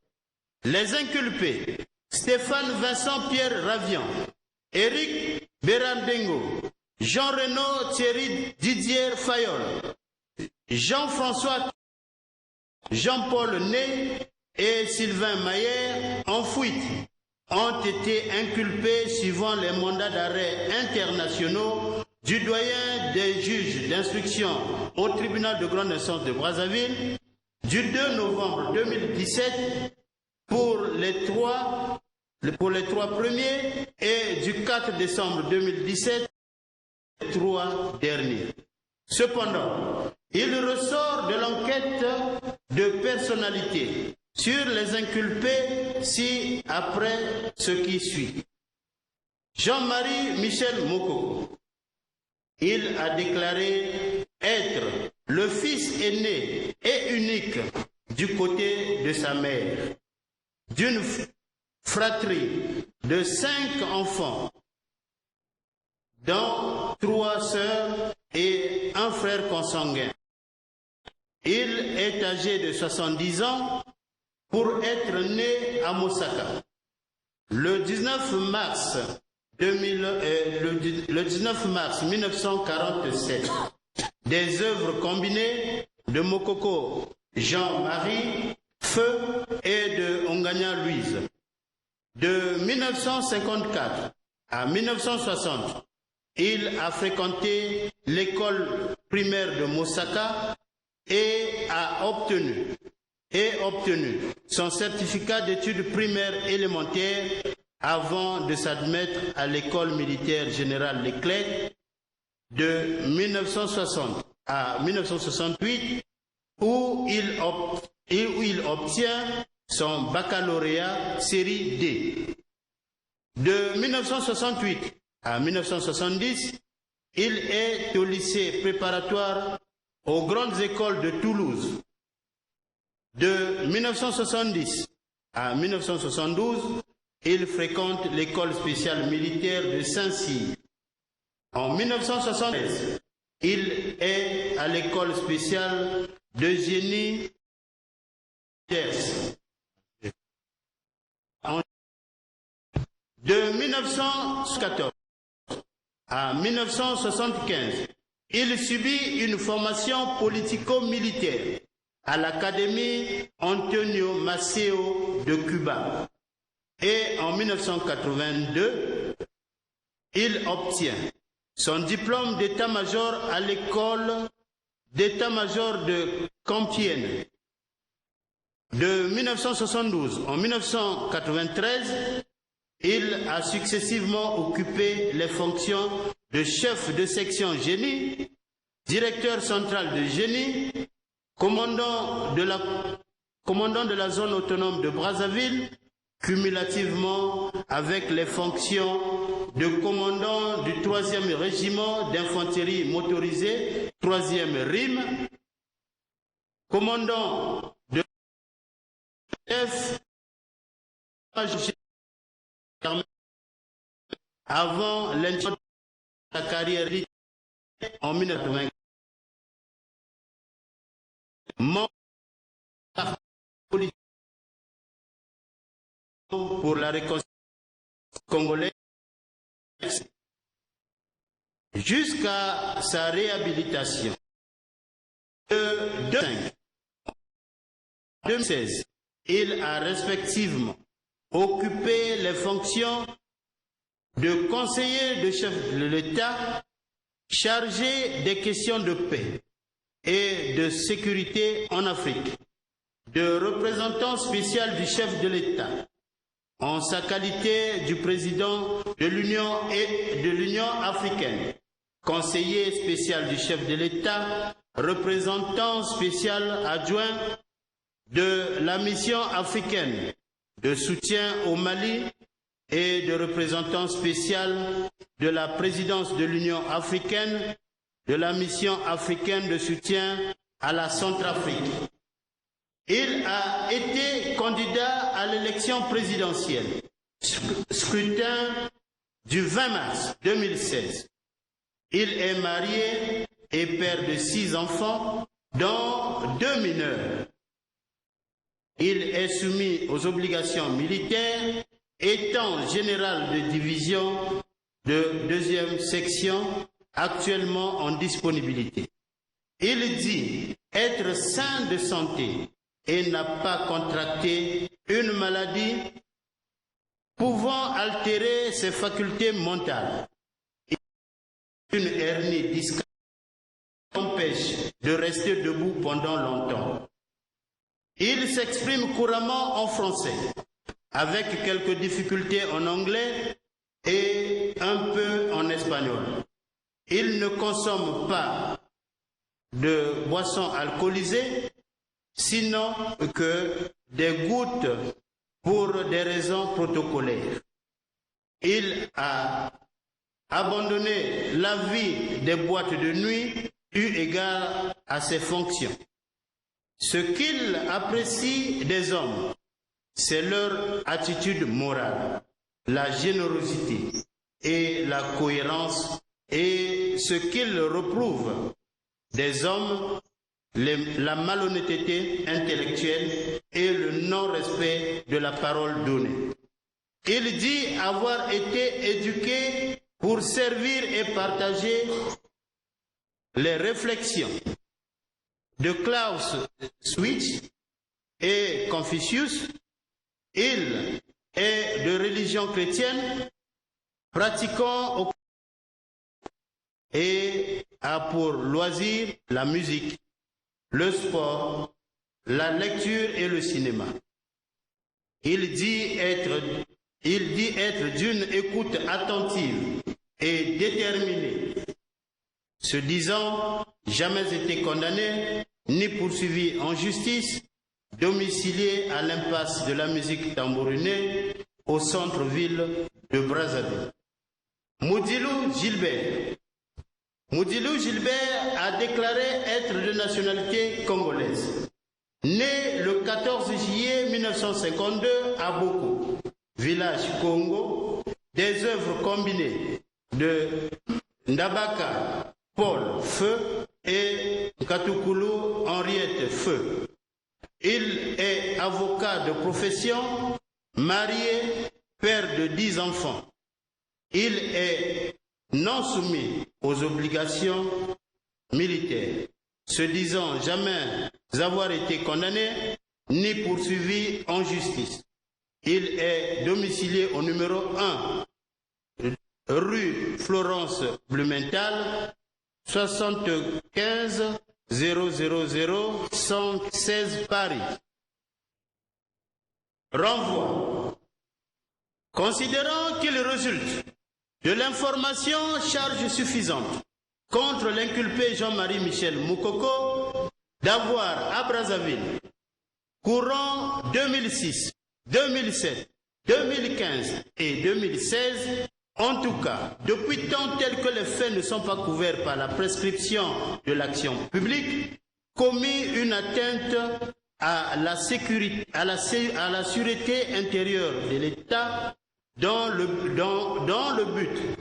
Speaker 1: Les inculpés Stéphane Vincent Pierre Ravian, Éric Bérandengo, Jean-Renaud Thierry Didier Fayol, Jean-François Jean-Paul Ney et Sylvain Mayer en fuite ont été inculpés suivant les mandats d'arrêt internationaux du doyen des juges d'instruction au tribunal de grande instance de Brazzaville du 2 novembre 2017 pour les trois premiers et du 4 décembre 2017 les 3 derniers. Cependant, il ressort de l'enquête de personnalité sur les inculpés ci-après ce qui suit. Jean-Marie Michel Mokoko, il a déclaré être le fils aîné et unique du côté de sa mère, d'une fratrie de 5 enfants, dont 3 sœurs et un frère consanguin. Il est âgé de 70 ans pour être né à Mosaka. Le 19 mars 1947, des œuvres combinées de Mokoko Jean-Marie Feu et de Ongania Louise. De 1954 à 1960, il a fréquenté l'école primaire de Mosaka et a obtenu son certificat d'études primaires élémentaires avant de s'admettre à l'école militaire générale Leclerc de 1960 à 1968 où il obtient son baccalauréat série D. De 1968 à 1970, il est au lycée préparatoire aux grandes écoles de Toulouse. De 1970 à 1972, il fréquente l'école spéciale militaire de Saint-Cyr. En 1973, il est à l'école spéciale de génie de 1914 à 1975, il subit une formation politico-militaire à l'Académie Antonio Maceo de Cuba. Et en 1982, il obtient son diplôme d'état-major à l'école d'état-major de Compiègne. De 1972 en 1993, il a successivement occupé les fonctions de chef de section génie, directeur central de génie, commandant de la zone autonome de Brazzaville, cumulativement avec les fonctions de commandant du 3e régiment d'infanterie motorisée, 3e RIM, commandant de chef avant l'interruption de sa carrière en 1980. Pour la réconciliation congolaise jusqu'à sa réhabilitation. De 2016, il a respectivement occupé les fonctions de conseiller de chef de l'État chargé des questions de paix et de sécurité en Afrique, de représentant spécial du chef de l'État, en sa qualité du président de l'Union africaine, conseiller spécial du chef de l'État, représentant spécial adjoint de la mission africaine de soutien au Mali et de représentant spécial de la présidence de l'Union africaine, de la mission africaine de soutien à la Centrafrique. Il a été candidat à l'élection présidentielle, scrutin du 20 mars 2016. Il est marié et père de 6 enfants, dont 2 mineurs. Il est soumis aux obligations militaires étant général de division de 2e section, actuellement en disponibilité. Il dit être sain de santé et n'a pas contracté une maladie pouvant altérer ses facultés mentales. Une hernie discale empêche de rester debout pendant longtemps. Il s'exprime couramment en français, avec quelques difficultés en anglais et un peu en espagnol. Il ne consomme pas de boissons alcoolisées, sinon que des gouttes pour des raisons protocolaires. Il a abandonné la vie des boîtes de nuit eu égard à ses fonctions. Ce qu'il apprécie des hommes, c'est leur attitude morale, la générosité et la cohérence, et ce qu'il reprouve des hommes, la malhonnêteté intellectuelle et le non-respect de la parole donnée. Il dit avoir été éduqué pour servir et partager les réflexions de Klaus Schwab et Confucius. Il est de religion chrétienne, pratiquant et a pour loisir la musique, le sport, la lecture et le cinéma. Il dit être d'une écoute attentive et déterminée, se disant jamais été condamné ni poursuivi en justice, domicilié à l'impasse de la musique tambourinée au centre-ville de Brazzaville. Moudilou Gilbert. Moudilou Gilbert a déclaré être de nationalité congolaise. Né le 14 juillet 1952 à Boko, village Congo, des œuvres combinées de Ndabaka Paul Feu et Katukulu Henriette Feu. Il est avocat de profession, marié, père de 10 enfants. Il est non soumis aux obligations militaires, se disant jamais avoir été condamné ni poursuivi en justice. Il est domicilié au numéro 1, rue Florence Blumenthal, 75 000 116 Paris. Renvoi. Considérant qu'il résulte de l'information charge suffisante contre l'inculpé Jean-Marie Michel Moukoko d'avoir à Brazzaville, courant 2006, 2007, 2015 et 2016, en tout cas, depuis tant tel que les faits ne sont pas couverts par la prescription de l'action publique, commis une atteinte à la sécurité, à la sûreté intérieure de l'État, dont le but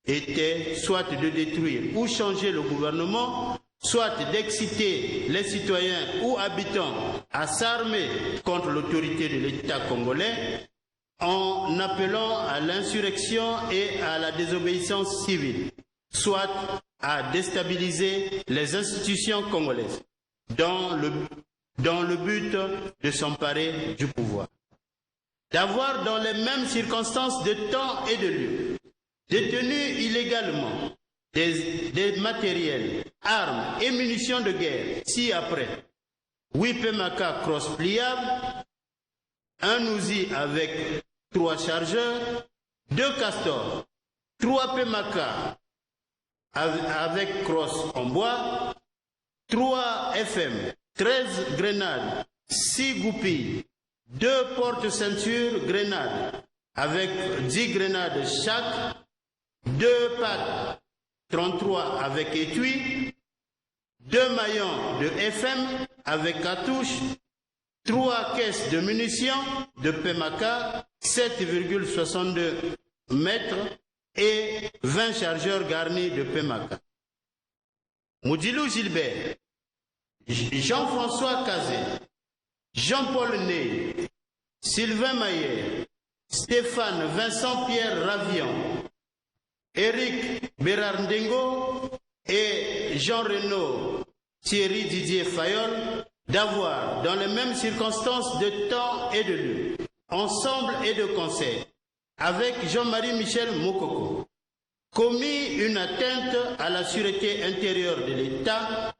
Speaker 1: était soit de détruire ou changer le gouvernement, soit d'exciter les citoyens ou habitants à s'armer contre l'autorité de l'État congolais, en appelant à l'insurrection et à la désobéissance civile, soit à déstabiliser les institutions congolaises, dans le but de s'emparer du pouvoir. D'avoir dans les mêmes circonstances de temps et de lieu, détenu illégalement des matériels, armes et munitions de guerre, ci-après, 8 PMK cross pliables, un Uzi avec 3 chargeurs, 2 castors, 3 PMK avec crosse en bois, 3 FM, 13 grenades, 6 goupilles, 2 porte-ceintures grenades avec 10 grenades chaque, 2 packs 33 avec étui, 2 maillons de FM avec cartouches, 3 caisses de munitions de PMK, 7,62 mètres et 20 chargeurs garnis de PMK. Moudilou Gilbert, Jean-François Cazé, Jean-Paul Ney, Sylvain Maillet, Stéphane Vincent Pierre Ravian, Éric Bérard-Ndengo et Jean-Renaud Thierry Didier Fayol d'avoir, dans les mêmes circonstances de temps et de lieu, ensemble et de concert, avec Jean-Marie Michel Moukoko, commis une atteinte à la sûreté intérieure de l'État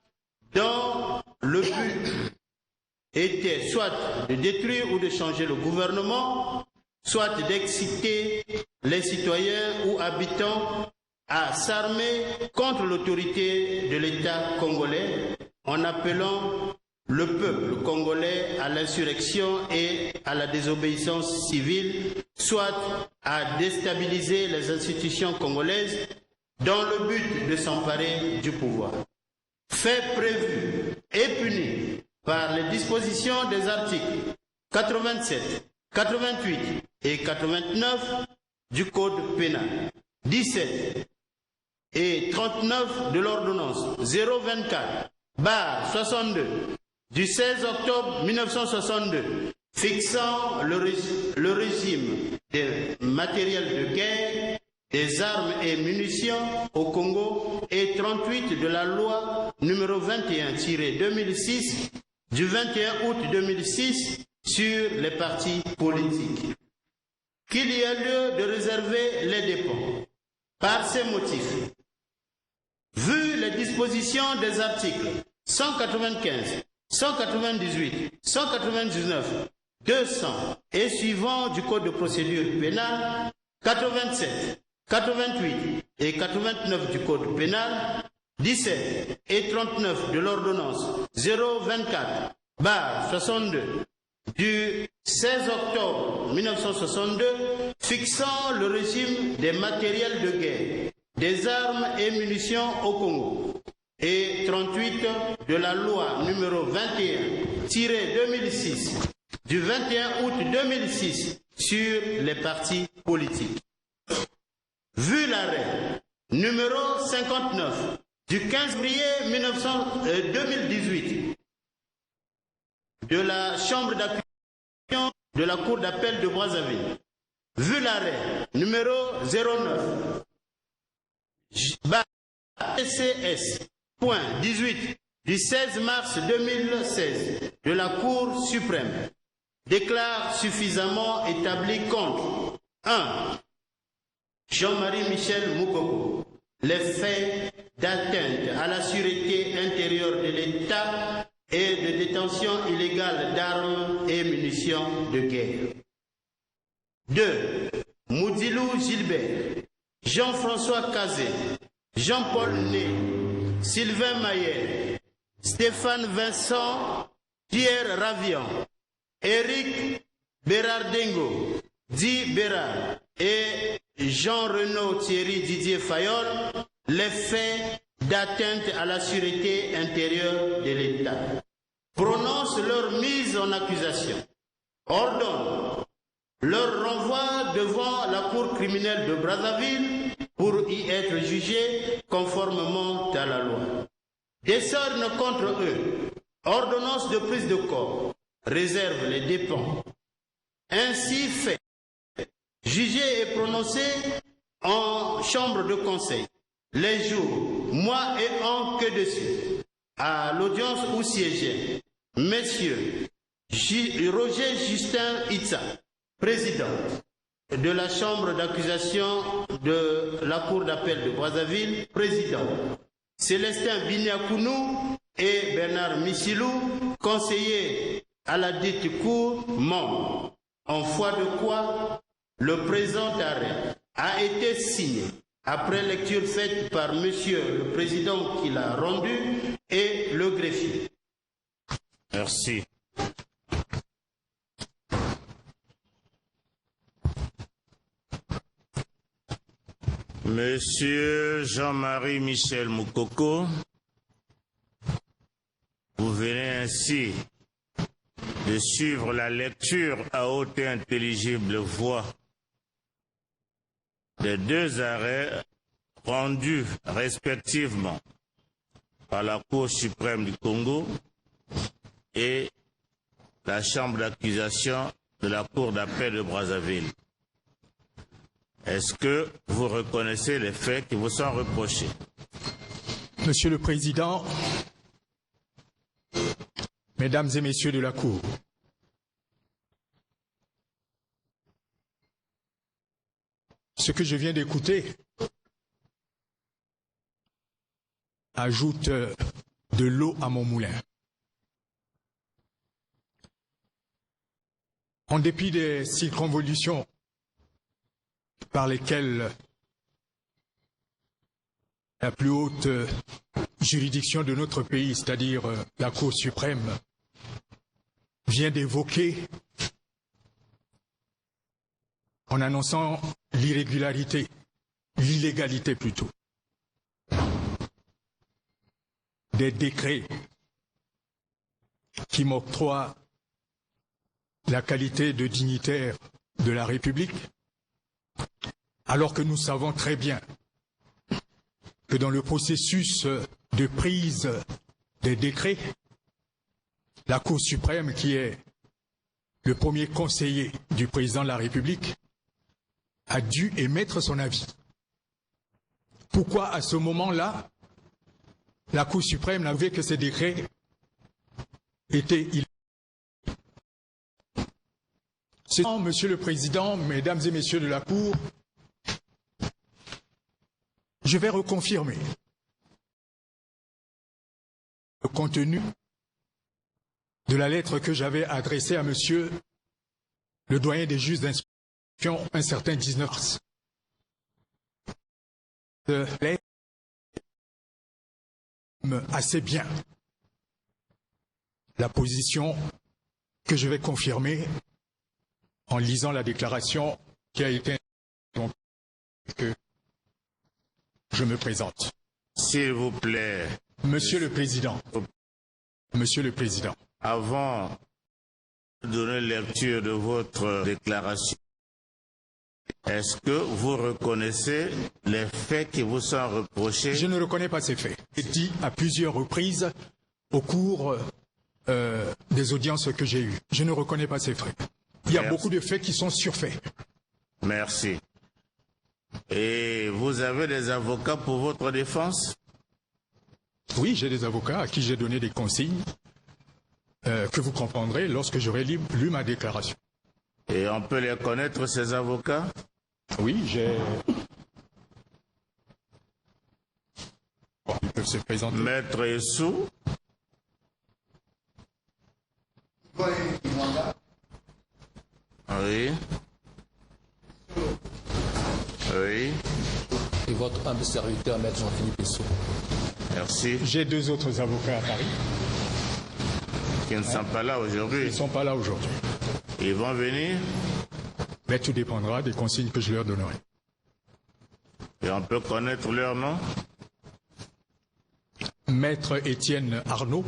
Speaker 1: dont le but était soit de détruire ou de changer le gouvernement, soit d'exciter les citoyens ou habitants à s'armer contre l'autorité de l'État congolais en appelant le peuple congolais à l'insurrection et à la désobéissance civile, soit à déstabiliser les institutions congolaises dans le but de s'emparer du pouvoir. Fait prévu et puni par les dispositions des articles 87, 88 et 89 du Code pénal, 17 et 39 de l'ordonnance 024/62 du 16 octobre 1962 fixant le régime des matériels de guerre, des armes et munitions au Congo et 38 de la loi numéro 21-2006 du 21 août 2006 sur les partis politiques. Qu'il y a lieu de réserver les dépens. Par ces motifs, vu les dispositions des articles 195, 198, 199, 200 et suivants du Code de procédure pénale, 87, 88 et 89 du Code pénal, 17 et 39 de l'ordonnance 024/62 du 16 octobre 1962 fixant le régime des matériels de guerre, des armes et munitions au Congo et 38 de la loi numéro 21-2006 du 21 août 2006 sur les partis politiques. Vu l'arrêt numéro 59 du 15 février 2018 de la Chambre d'accusation de la Cour d'appel de Brazzaville, vu l'arrêt numéro 09 PCS.18 du 16 mars 2016 de la Cour suprême, déclare suffisamment établi contre 1. Jean-Marie Michel Moukoko les faits d'atteinte à la sûreté intérieure de l'État et de détention illégale d'armes et munitions de guerre. 2. Moudilou Gilbert, Jean-François Kazé, Jean-Paul Né, Sylvain Mayer, Stéphane Vincent Pierre Ravian, Éric Bérard-Dengo, Di Bérard et Jean-Renaud Thierry Didier Fayol les faits d'atteinte à la sûreté intérieure de l'État. Prononce leur mise en accusation. Ordonne leur renvoi devant la Cour criminelle de Brazzaville pour y être jugés conformément à la loi. Décerne contre eux ordonnance de prise de corps, réserve les dépens. Ainsi fait, jugé et prononcé en chambre de conseil, les jours, mois et ans que dessus, à l'audience où siégeaient messieurs Roger Justin Itza, président de la chambre d'accusation de la Cour d'appel de Brazzaville, président, Célestin Binyakounou et Bernard Michilou, conseillers à la dite Cour, membres, en foi de quoi le présent arrêt a été signé après lecture faite par Monsieur le Président qui l'a rendu et le greffier.
Speaker 2: Merci. Monsieur Jean-Marie Michel Moukoko, vous venez ainsi de suivre la lecture à haute et intelligible voix des deux arrêts rendus respectivement par la Cour suprême du Congo et la chambre d'accusation de la Cour d'appel de Brazzaville. Est-ce que vous reconnaissez les faits qui vous sont reprochés?
Speaker 3: Monsieur le Président, Mesdames et Messieurs de la Cour, ce que je viens d'écouter ajoute de l'eau à mon moulin. En dépit des circonvolutions par lesquelles la plus haute juridiction de notre pays, c'est-à-dire la Cour suprême, vient d'évoquer en annonçant l'irrégularité, l'illégalité plutôt, des décrets qui m'octroient la qualité de dignitaire de la République, alors que nous savons très bien que dans le processus de prise des décrets, la Cour suprême, qui est le premier conseiller du président de la République, a dû émettre son avis. Pourquoi, à ce moment-là, la Cour suprême n'avait que ces décrets étaient illégaux? Monsieur le Président, Mesdames et Messieurs de la Cour, je vais reconfirmer le contenu de la lettre que j'avais adressée à Monsieur le doyen des juges d'instruction un certain 19 mars. Assez bien la position que je vais confirmer en lisant la déclaration qui a été que je me présente.
Speaker 2: S'il vous plaît.
Speaker 3: Monsieur le Président. Monsieur le Président.
Speaker 2: Avant de donner lecture de votre déclaration, est-ce que vous reconnaissez les faits qui vous sont reprochés?
Speaker 3: Je ne reconnais pas ces faits. J'ai dit à plusieurs reprises au cours des audiences que j'ai eues. Je ne reconnais pas ces faits. Il y a beaucoup de faits qui sont surfaits.
Speaker 2: Merci. Et vous avez des avocats pour votre défense?
Speaker 3: Oui, j'ai des avocats à qui j'ai donné des consignes que vous comprendrez lorsque j'aurai lu ma déclaration.
Speaker 2: Et on peut les connaître, ces avocats?
Speaker 3: Oui, j'ai... Bon, ils peuvent se présenter.
Speaker 2: Maître Essou? Oui. Oui.
Speaker 4: Et votre humble serviteur, Maître Jean-Philippe Essou.
Speaker 2: Merci.
Speaker 3: J'ai deux autres avocats à Paris.
Speaker 2: Qui ne sont pas là aujourd'hui.
Speaker 3: Ils ne sont pas là aujourd'hui.
Speaker 2: Ils vont venir?
Speaker 3: Mais tout dépendra des consignes que je leur donnerai.
Speaker 2: Et on peut connaître leur nom?
Speaker 3: Maître Étienne Arnaud.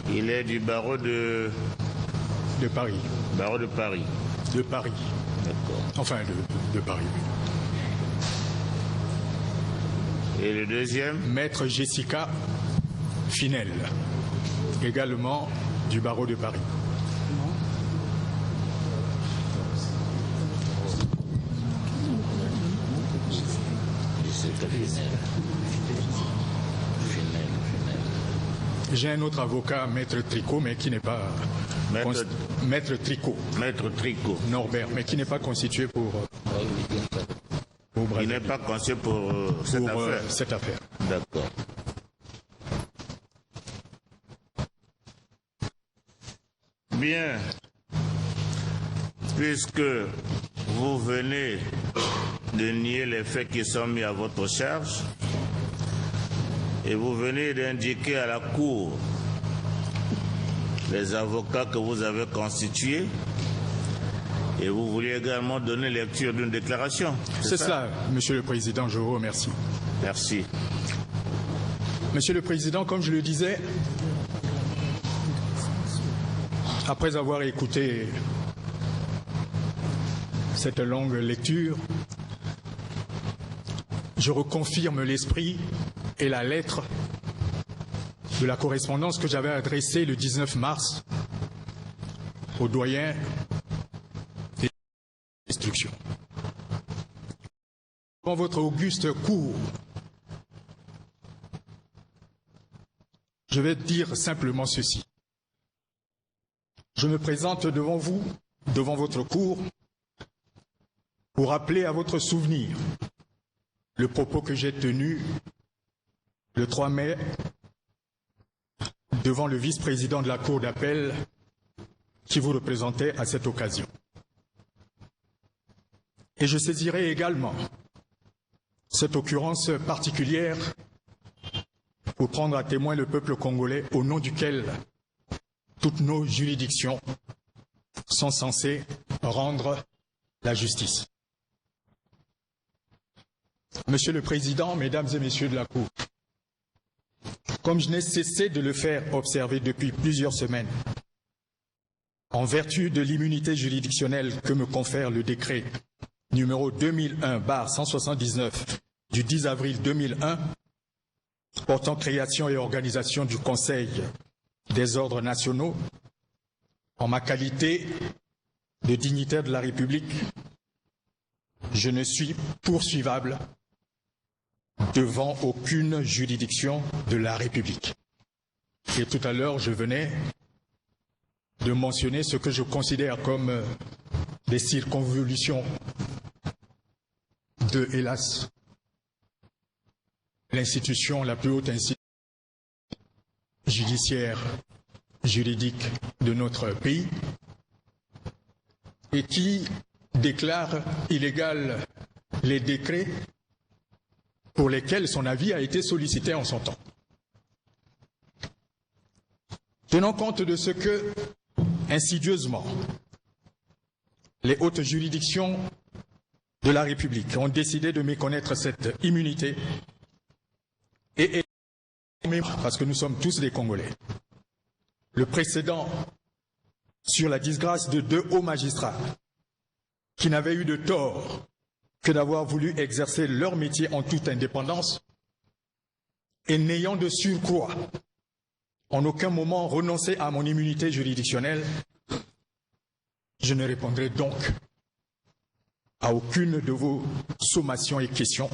Speaker 2: Il est du barreau de
Speaker 3: Paris.
Speaker 2: Barreau de Paris.
Speaker 3: De Paris.
Speaker 2: D'accord.
Speaker 3: Enfin, de Paris, oui.
Speaker 2: Et le deuxième?
Speaker 3: Maître Jessica Finel, également du barreau de Paris. J'ai un autre avocat, Maître Tricot, mais qui n'est pas... Maître Tricot.
Speaker 2: Maître Tricot.
Speaker 3: Norbert, mais qui n'est pas constitué pour
Speaker 2: Il n'est pas constitué pour
Speaker 3: cette affaire.
Speaker 2: D'accord. Bien. Puisque vous venez de nier les faits qui sont mis à votre charge, et vous venez d'indiquer à la Cour les avocats que vous avez constitués, et vous vouliez également donner lecture d'une déclaration.
Speaker 3: C'est cela, Monsieur le Président, je vous remercie.
Speaker 2: Merci.
Speaker 3: Monsieur le Président, comme je le disais, après avoir écouté cette longue lecture, je reconfirme l'esprit et la lettre de la correspondance que j'avais adressée le 19 mars au doyen des instructions. Dans votre auguste cour, je vais dire simplement ceci. Je me présente devant vous, devant votre cour, pour rappeler à votre souvenir le propos que j'ai tenu le 3 mai devant le vice-président de la Cour d'appel qui vous représentait à cette occasion. Et je saisirai également cette occurrence particulière pour prendre à témoin le peuple congolais au nom duquel toutes nos juridictions sont censées rendre la justice. Monsieur le Président, Mesdames et Messieurs de la Cour, comme je n'ai cessé de le faire observer depuis plusieurs semaines, en vertu de l'immunité juridictionnelle que me confère le décret numéro 2001/179 du 10 avril 2001, portant création et organisation du Conseil des ordres nationaux, en ma qualité de dignitaire de la République, je ne suis poursuivable devant aucune juridiction de la République. Et tout à l'heure, je venais de mentionner ce que je considère comme des circonvolutions de, hélas, l'institution, la plus haute institution judiciaire, juridique de notre pays, et qui déclare illégal les décrets pour lesquels son avis a été sollicité en son temps. Tenant compte de ce que, insidieusement, les hautes juridictions de la République ont décidé de méconnaître cette immunité et parce que nous sommes tous des Congolais. Le précédent sur la disgrâce de 2 hauts magistrats qui n'avaient eu de tort que d'avoir voulu exercer leur métier en toute indépendance et n'ayant de surcroît en aucun moment renoncé à mon immunité juridictionnelle, je ne répondrai donc à aucune de vos sommations et questions,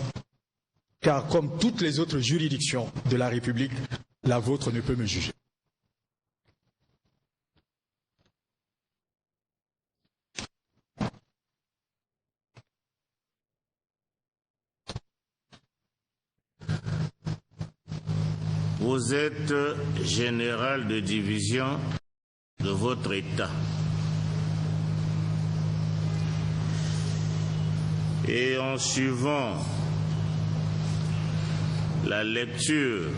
Speaker 3: car comme toutes les autres juridictions de la République, la vôtre ne peut me juger.
Speaker 2: Vous êtes général de division de votre État. Et en suivant la lecture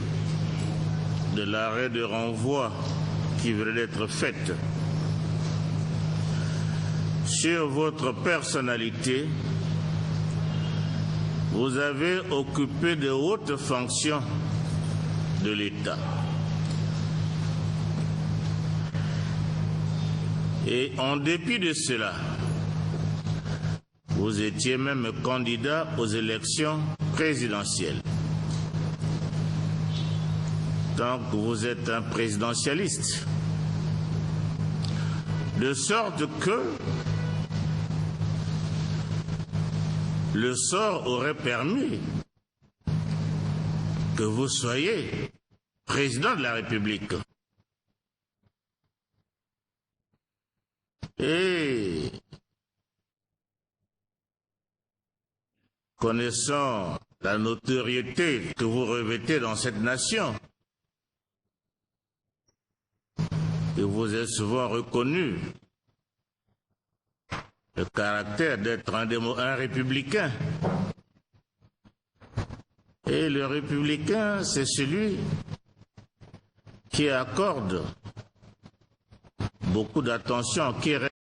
Speaker 2: de l'arrêt de renvoi qui venait d'être faite sur votre personnalité, vous avez occupé de hautes fonctions de l'État. Et en dépit de cela, vous étiez même candidat aux élections présidentielles. Donc vous êtes un présidentialiste. De sorte que le sort aurait permis que vous soyez président de la République. Et connaissant la notoriété que vous revêtez dans cette nation, et vous êtes souvent reconnu le caractère d'être un républicain. Et le républicain, c'est celui qui accorde beaucoup d'attention, qui respecte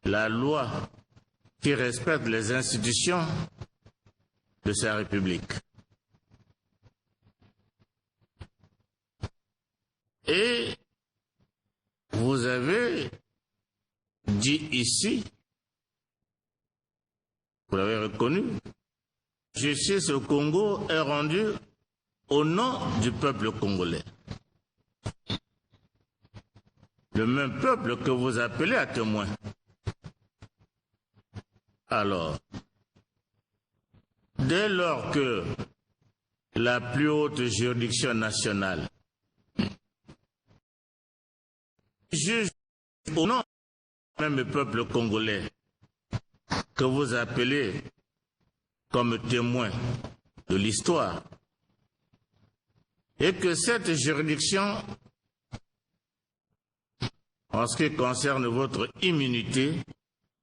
Speaker 2: la loi, qui respecte les institutions de sa République. Et vous avez dit ici, vous l'avez reconnu, justice au Congo est rendue au nom du peuple congolais. Le même peuple que vous appelez à témoin. Alors, dès lors que la plus haute juridiction nationale juge au nom du même peuple congolais que vous appelez comme témoin de l'histoire, et que cette juridiction, en ce qui concerne votre immunité,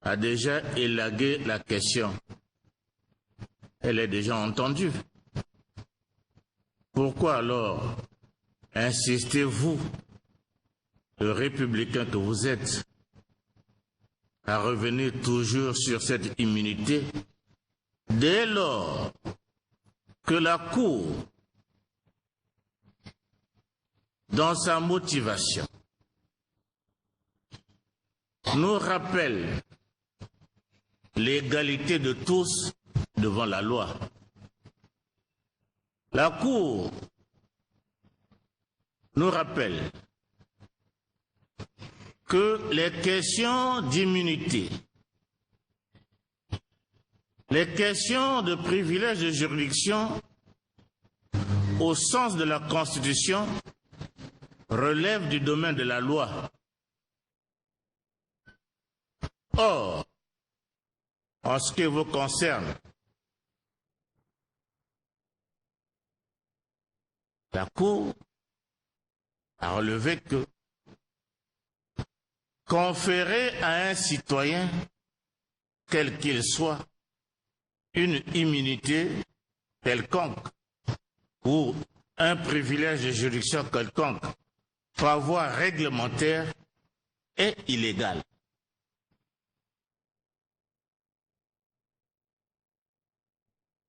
Speaker 2: a déjà élagué la question. Elle est déjà entendue. Pourquoi alors insistez-vous, le républicain que vous êtes, à revenir toujours sur cette immunité dès lors que la Cour, dans sa motivation, nous rappelle l'égalité de tous devant la loi. La Cour nous rappelle que les questions d'immunité, les questions de privilège de juridiction, au sens de la Constitution, relèvent du domaine de la loi. Or, en ce qui vous concerne, la Cour a relevé que conférer à un citoyen, quel qu'il soit, une immunité quelconque ou un privilège de juridiction quelconque par voie réglementaire est illégal.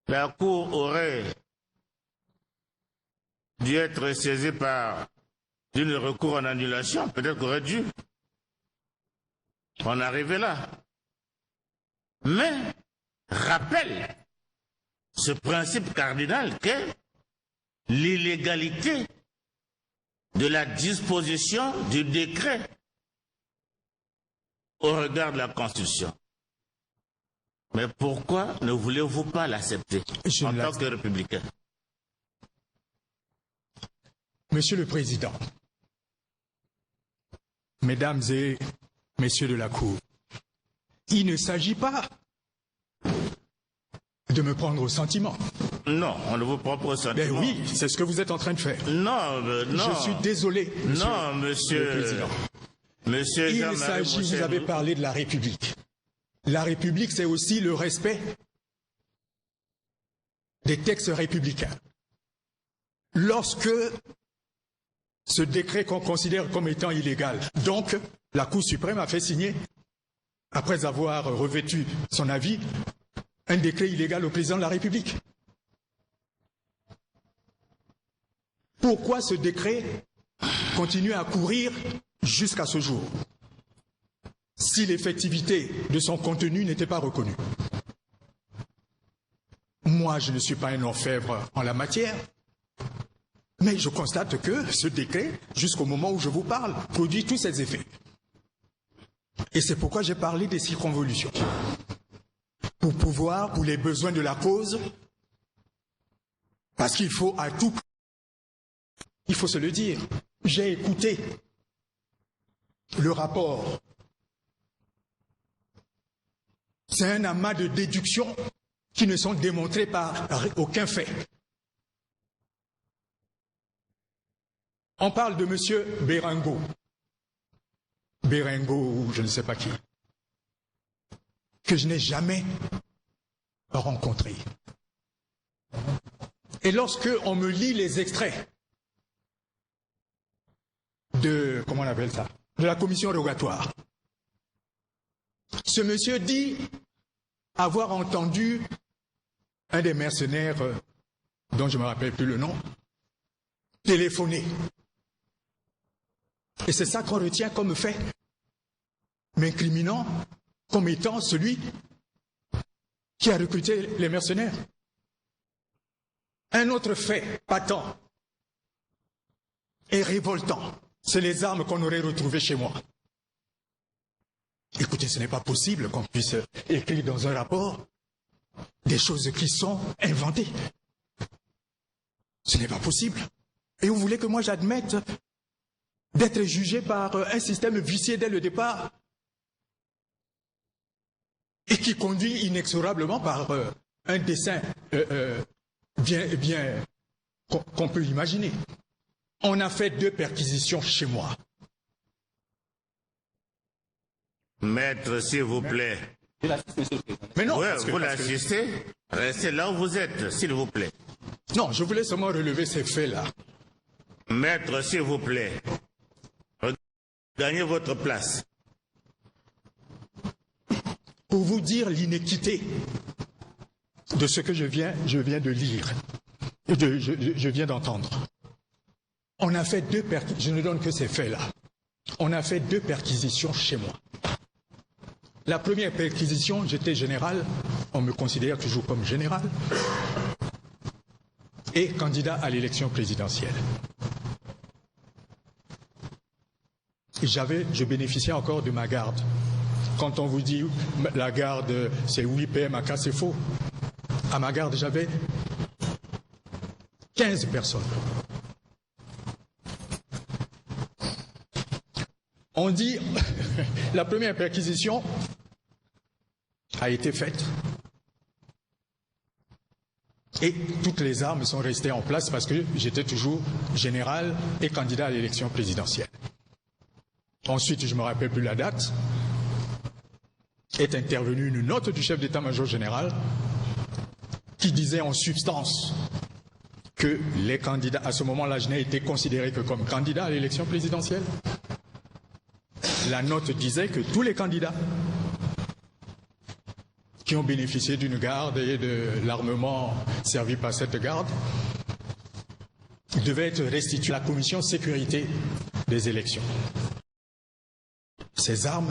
Speaker 2: La Cour aurait dû être saisie par d'une recours en annulation, peut-être qu'aurait dû en arriver là. Mais rappelle ce principe cardinal qu'est l'illégalité de la disposition du décret au regard de la Constitution. Mais pourquoi ne voulez-vous pas l'accepter en tant que républicain?
Speaker 3: Monsieur le Président, Mesdames et Messieurs de la Cour, il ne s'agit pas de me prendre au sentiment.
Speaker 2: Non, on ne vous prend pas au sentiment.
Speaker 3: Ben oui, c'est ce que vous êtes en train de faire.
Speaker 2: Non, non.
Speaker 3: Je suis désolé, monsieur le Président.
Speaker 2: Monsieur
Speaker 3: il s'agit, vous avez parlé de la République. La République, c'est aussi le respect des textes républicains. Lorsque ce décret qu'on considère comme étant illégal, donc la Cour suprême a fait signer, après avoir revêtu son avis, un décret illégal au président de la République. Pourquoi ce décret continue à courir jusqu'à ce jour, si l'effectivité de son contenu n'était pas reconnue? Moi, je ne suis pas un orfèvre en la matière, mais je constate que ce décret, jusqu'au moment où je vous parle, produit tous ses effets. Et c'est pourquoi j'ai parlé des circonvolutions. Pour pouvoir, pour les besoins de la cause, parce qu'il faut à tout, il faut se le dire, j'ai écouté le rapport. C'est un amas de déductions qui ne sont démontrées par aucun fait. On parle de M. Berengo. Berengo ou je ne sais pas qui, que je n'ai jamais rencontré. Et lorsque on me lit les extraits de, comment on appelle ça, de la commission rogatoire, ce monsieur dit avoir entendu un des mercenaires, dont je ne me rappelle plus le nom, téléphoner. Et c'est ça qu'on retient comme fait, m'incriminant comme étant celui qui a recruté les mercenaires. Un autre fait patent et révoltant, c'est les armes qu'on aurait retrouvées chez moi. Écoutez, ce n'est pas possible qu'on puisse écrire dans un rapport des choses qui sont inventées. Ce n'est pas possible. Et vous voulez que moi j'admette d'être jugé par un système vicié dès le départ et qui conduit inexorablement par un dessein bien qu'on peut imaginer. On a fait 2 perquisitions chez moi.
Speaker 2: Maître, s'il vous plaît.
Speaker 3: Mais non,
Speaker 2: Oui, vous l'assistez. Restez là où vous êtes, s'il vous plaît.
Speaker 3: Non, je voulais seulement relever ces faits-là.
Speaker 2: Maître, s'il vous plaît. Gagnez votre place.
Speaker 3: Pour vous dire l'inéquité de ce que je viens de lire, je viens d'entendre. On a fait 2 perquisitions, je ne donne que ces faits-là. On a fait 2 perquisitions chez moi. La première perquisition, j'étais général, on me considère toujours comme général, et candidat à l'élection présidentielle. Je bénéficiais encore de ma garde. Quand on vous dit la garde, c'est 8 PM à cas, c'est faux. À ma garde, j'avais 15 personnes. On dit, la première perquisition a été faite et toutes les armes sont restées en place parce que j'étais toujours général et candidat à l'élection présidentielle. Ensuite, je ne me rappelle plus la date, est intervenue une note du chef d'état-major général qui disait en substance que les candidats, à ce moment-là, je n'ai été considéré que comme candidat à l'élection présidentielle. La note disait que tous les candidats qui ont bénéficié d'une garde et de l'armement servi par cette garde devaient être restitués à la commission sécurité des élections. Ces armes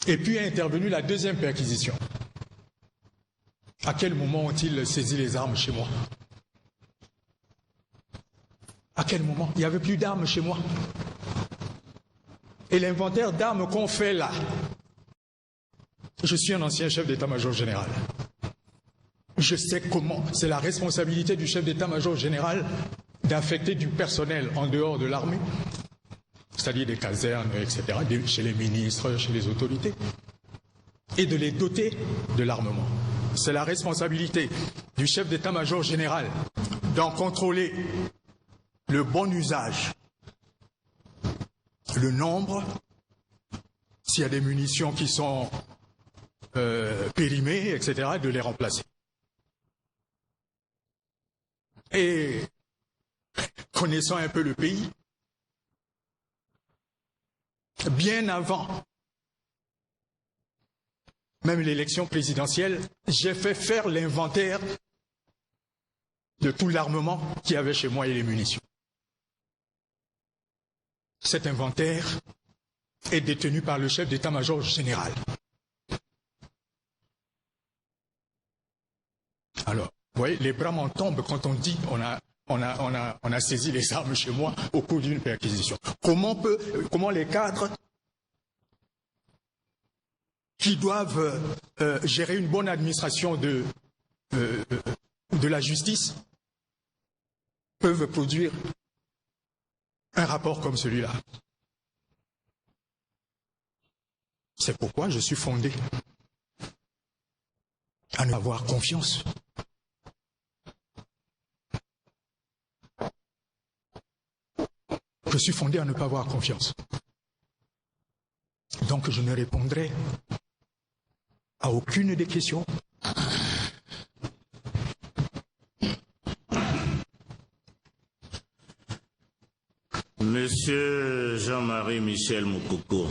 Speaker 3: et puis est intervenue la deuxième perquisition. À quel moment ont-ils saisi les armes chez moi? À quel moment? Il n'y avait plus d'armes chez moi. Et l'inventaire d'armes qu'on fait là, je suis un ancien chef d'état-major général. Je sais comment. C'est la responsabilité du chef d'état-major général d'affecter du personnel en dehors de l'armée, c'est-à-dire des casernes, etc., chez les ministres, chez les autorités, et de les doter de l'armement. C'est la responsabilité du chef d'état-major général d'en contrôler le bon usage, le nombre, s'il y a des munitions qui sont périmées, etc., de les remplacer. Et connaissant un peu le pays, bien avant même l'élection présidentielle, j'ai fait faire l'inventaire de tout l'armement qu'il y avait chez moi et les munitions. Cet inventaire est détenu par le chef d'état-major général. Alors, vous voyez, les bras m'en tombent quand on dit on a saisi les armes chez moi au cours d'une perquisition. Comment les cadres qui doivent gérer une bonne administration de la justice peuvent produire un rapport comme celui-là? C'est pourquoi je suis fondé à ne avoir confiance. Je suis fondé à ne pas avoir confiance. Donc je ne répondrai à aucune des questions.
Speaker 2: Monsieur Jean-Marie Michel Moukoko,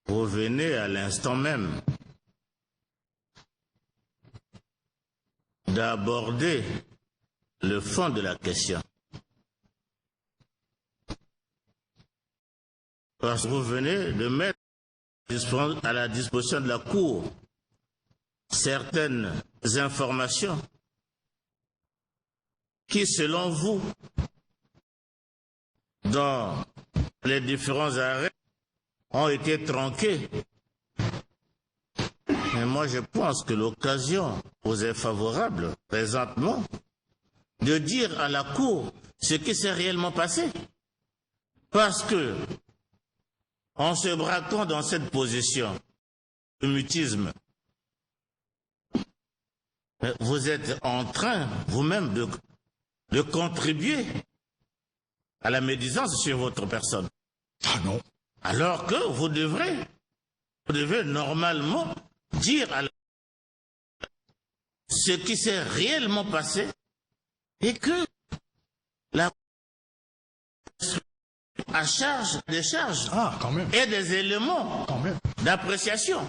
Speaker 2: vous venez à l'instant même d'aborder le fond de la question. Parce que vous venez de mettre à la disposition de la Cour certaines informations qui, selon vous, dans les différents arrêts, ont été tronquées. Mais moi, je pense que l'occasion vous est favorable, présentement, de dire à la Cour ce qui s'est réellement passé. Parce que, en se braquant dans cette position de mutisme, vous êtes en train, vous-même, de contribuer à la médisance sur votre personne.
Speaker 3: Ah non.
Speaker 2: Alors que vous devez normalement dire à la... ce qui s'est réellement passé et que la à charge des charges
Speaker 3: quand même.
Speaker 2: Et des éléments d'appréciation.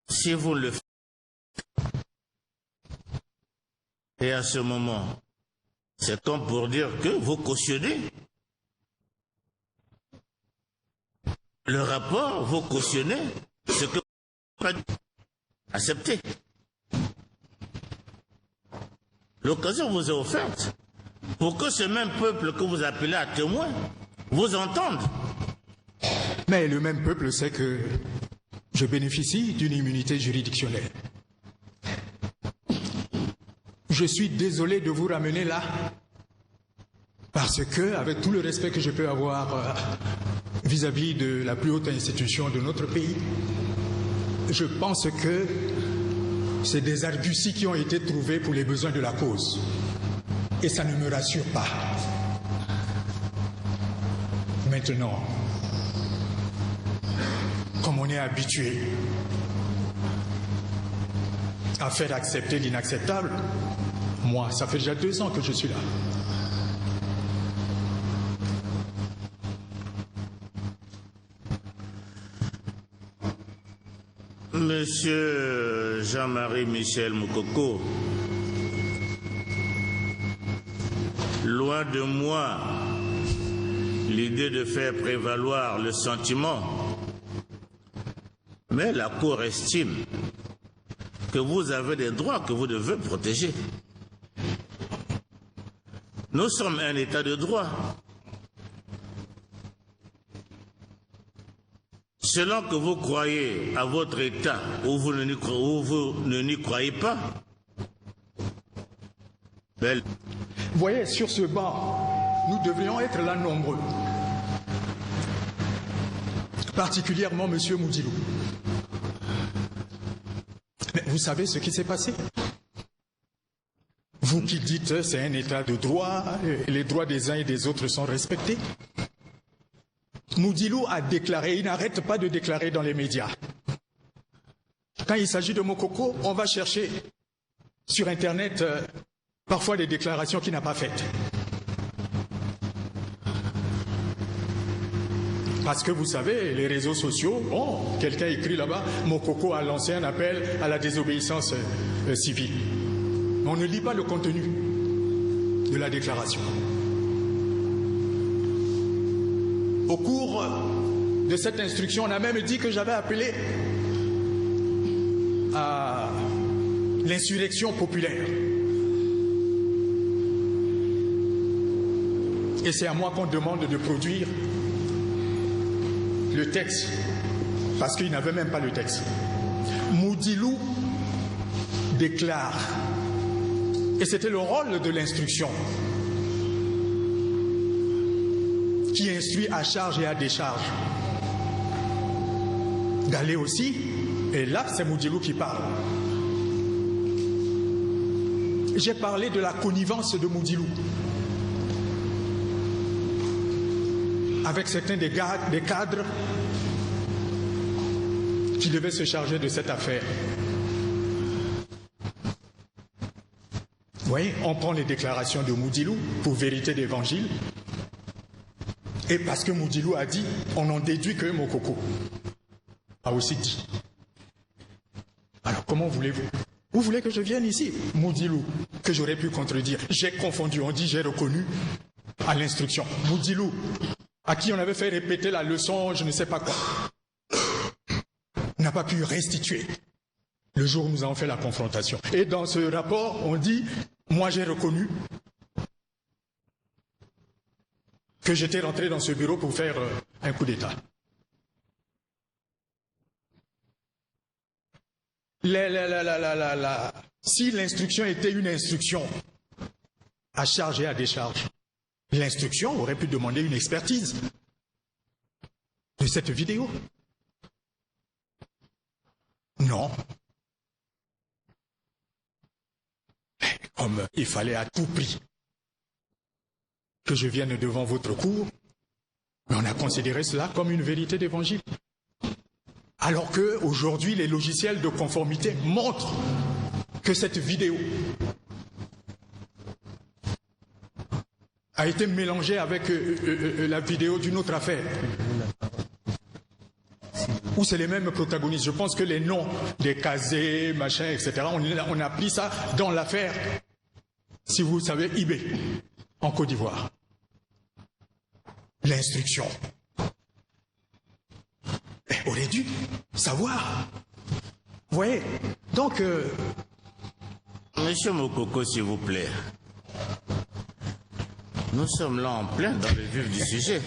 Speaker 2: Si vous le faites, et à ce moment, c'est comme pour dire que vous cautionnez le rapport, vous cautionnez ce que vous n'avez pas accepté. L'occasion vous est offerte pour que ce même peuple que vous appelez à témoin vous entende.
Speaker 3: Mais le même peuple sait que je bénéficie d'une immunité juridictionnelle. Je suis désolé de vous ramener là, parce que, avec tout le respect que je peux avoir vis-à-vis de la plus haute institution de notre pays, je pense que c'est des arguties qui ont été trouvées pour les besoins de la cause. Et ça ne me rassure pas. Maintenant, comme on est habitué à faire accepter l'inacceptable, moi, ça fait déjà 2 ans que je suis là.
Speaker 2: Monsieur Jean-Marie Michel Moukoko, loin de moi l'idée de faire prévaloir le sentiment, mais la Cour estime que vous avez des droits que vous devez protéger. Nous sommes un État de droit. Selon que vous croyez à votre État ou vous ne n'y croyez pas,
Speaker 3: vous voyez, sur ce banc, nous devrions être là nombreux. Particulièrement M. Moudilou. Mais vous savez ce qui s'est passé? Vous qui dites c'est un État de droit, et les droits des uns et des autres sont respectés. Moudilou a déclaré, il n'arrête pas de déclarer dans les médias. Quand il s'agit de Moukoko, on va chercher sur Internet parfois des déclarations qu'il n'a pas faites. Parce que vous savez, les réseaux sociaux, quelqu'un écrit là-bas, Moukoko a lancé un appel à la désobéissance civile. On ne lit pas le contenu de la déclaration. Au cours de cette instruction, on a même dit que j'avais appelé à l'insurrection populaire. Et c'est à moi qu'on demande de produire le texte, parce qu'il n'avait même pas le texte. Moudilou déclare, et c'était le rôle de l'instruction, qui instruit à charge et à décharge, d'aller aussi, et là c'est Moudilou qui parle. J'ai parlé de la connivence de Moudilou avec certains des cadres qui devaient se charger de cette affaire. Vous voyez, on prend les déclarations de Moudilou pour vérité d'évangile. Et parce que Moudilou a dit, on en déduit que Moukoko a aussi dit. Alors comment voulez-vous? Vous voulez que je vienne ici? Moudilou, que j'aurais pu contredire. J'ai confondu, on dit j'ai reconnu à l'instruction. Moudilou à qui on avait fait répéter la leçon, je ne sais pas quoi, n'a pas pu restituer le jour où nous avons fait la confrontation. Et dans ce rapport, on dit, moi j'ai reconnu que j'étais rentré dans ce bureau pour faire un coup d'État. Si l'instruction était une instruction à charge et à décharge, l'instruction aurait pu demander une expertise de cette vidéo. Non. Comme il fallait à tout prix que je vienne devant votre cour, on a considéré cela comme une vérité d'évangile. Alors que aujourd'hui, les logiciels de conformité montrent que cette vidéo a été mélangée avec la vidéo d'une autre affaire, où c'est les mêmes protagonistes. Je pense que les noms des casés, machin, etc., on a pris ça dans l'affaire, si vous savez, eBay, en Côte d'Ivoire. L'instruction. Aurait dû savoir. Vous voyez, donc...
Speaker 2: Monsieur Mokoko, s'il vous plaît. Nous sommes là en plein dans le vif du sujet.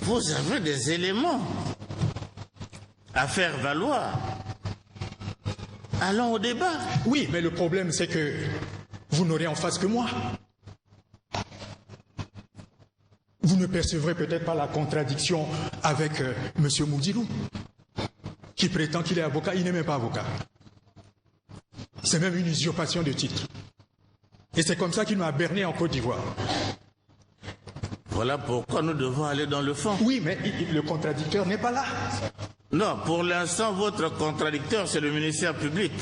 Speaker 2: Vous avez des éléments à faire valoir. Allons au débat.
Speaker 3: Oui, mais le problème, c'est que vous n'aurez en face que moi. Vous ne percevrez peut-être pas la contradiction avec M. Moudilou, qui prétend qu'il est avocat. Il n'est même pas avocat. C'est même une usurpation de titre. Et c'est comme ça qu'il m'a berné en Côte d'Ivoire.
Speaker 2: Voilà pourquoi nous devons aller dans le fond.
Speaker 3: Oui, mais le contradicteur n'est pas là.
Speaker 2: Non, pour l'instant, votre contradicteur, c'est le ministère public.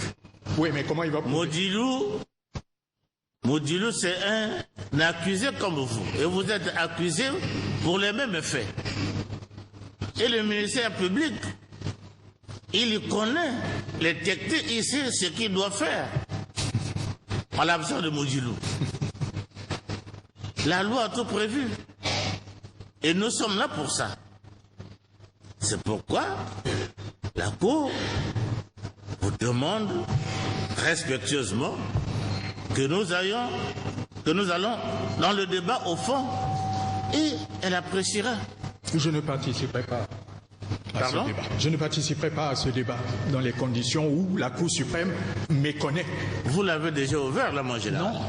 Speaker 3: Oui, mais comment il va...
Speaker 2: Moudilou, c'est un accusé comme vous. Et vous êtes accusé pour les mêmes faits. Et le ministère public, il connaît les techniques, il sait ce qu'il doit faire. En l'absence de Moudilou. La loi a tout prévu. Et nous sommes là pour ça. C'est pourquoi la Cour vous demande respectueusement que nous allons dans le débat au fond et elle appréciera.
Speaker 3: Je ne participerai pas à ce débat. Je ne participerai pas à ce débat dans les conditions où la Cour suprême méconnaît.
Speaker 2: Vous l'avez déjà ouvert, là, Mangela?
Speaker 3: Non.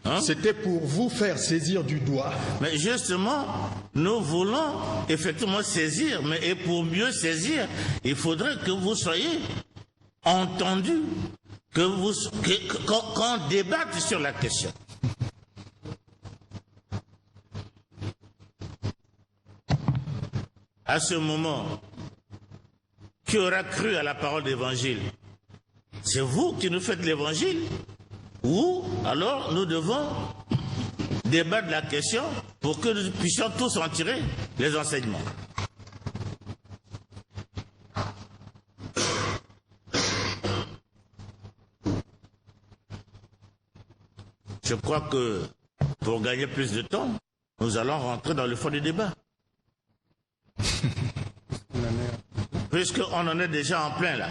Speaker 3: Hein? C'était pour vous faire saisir du doigt.
Speaker 2: Mais justement, nous voulons effectivement saisir, mais et pour mieux saisir, il faudrait que vous soyez entendus, qu'on débatte sur la question. À ce moment, qui aura cru à la parole d'évangile? C'est vous qui nous faites l'évangile? Ou alors nous devons débattre de la question pour que nous puissions tous en tirer les enseignements. Je crois que pour gagner plus de temps, nous allons rentrer dans le fond du débat. Puisqu'on en est déjà en plein là.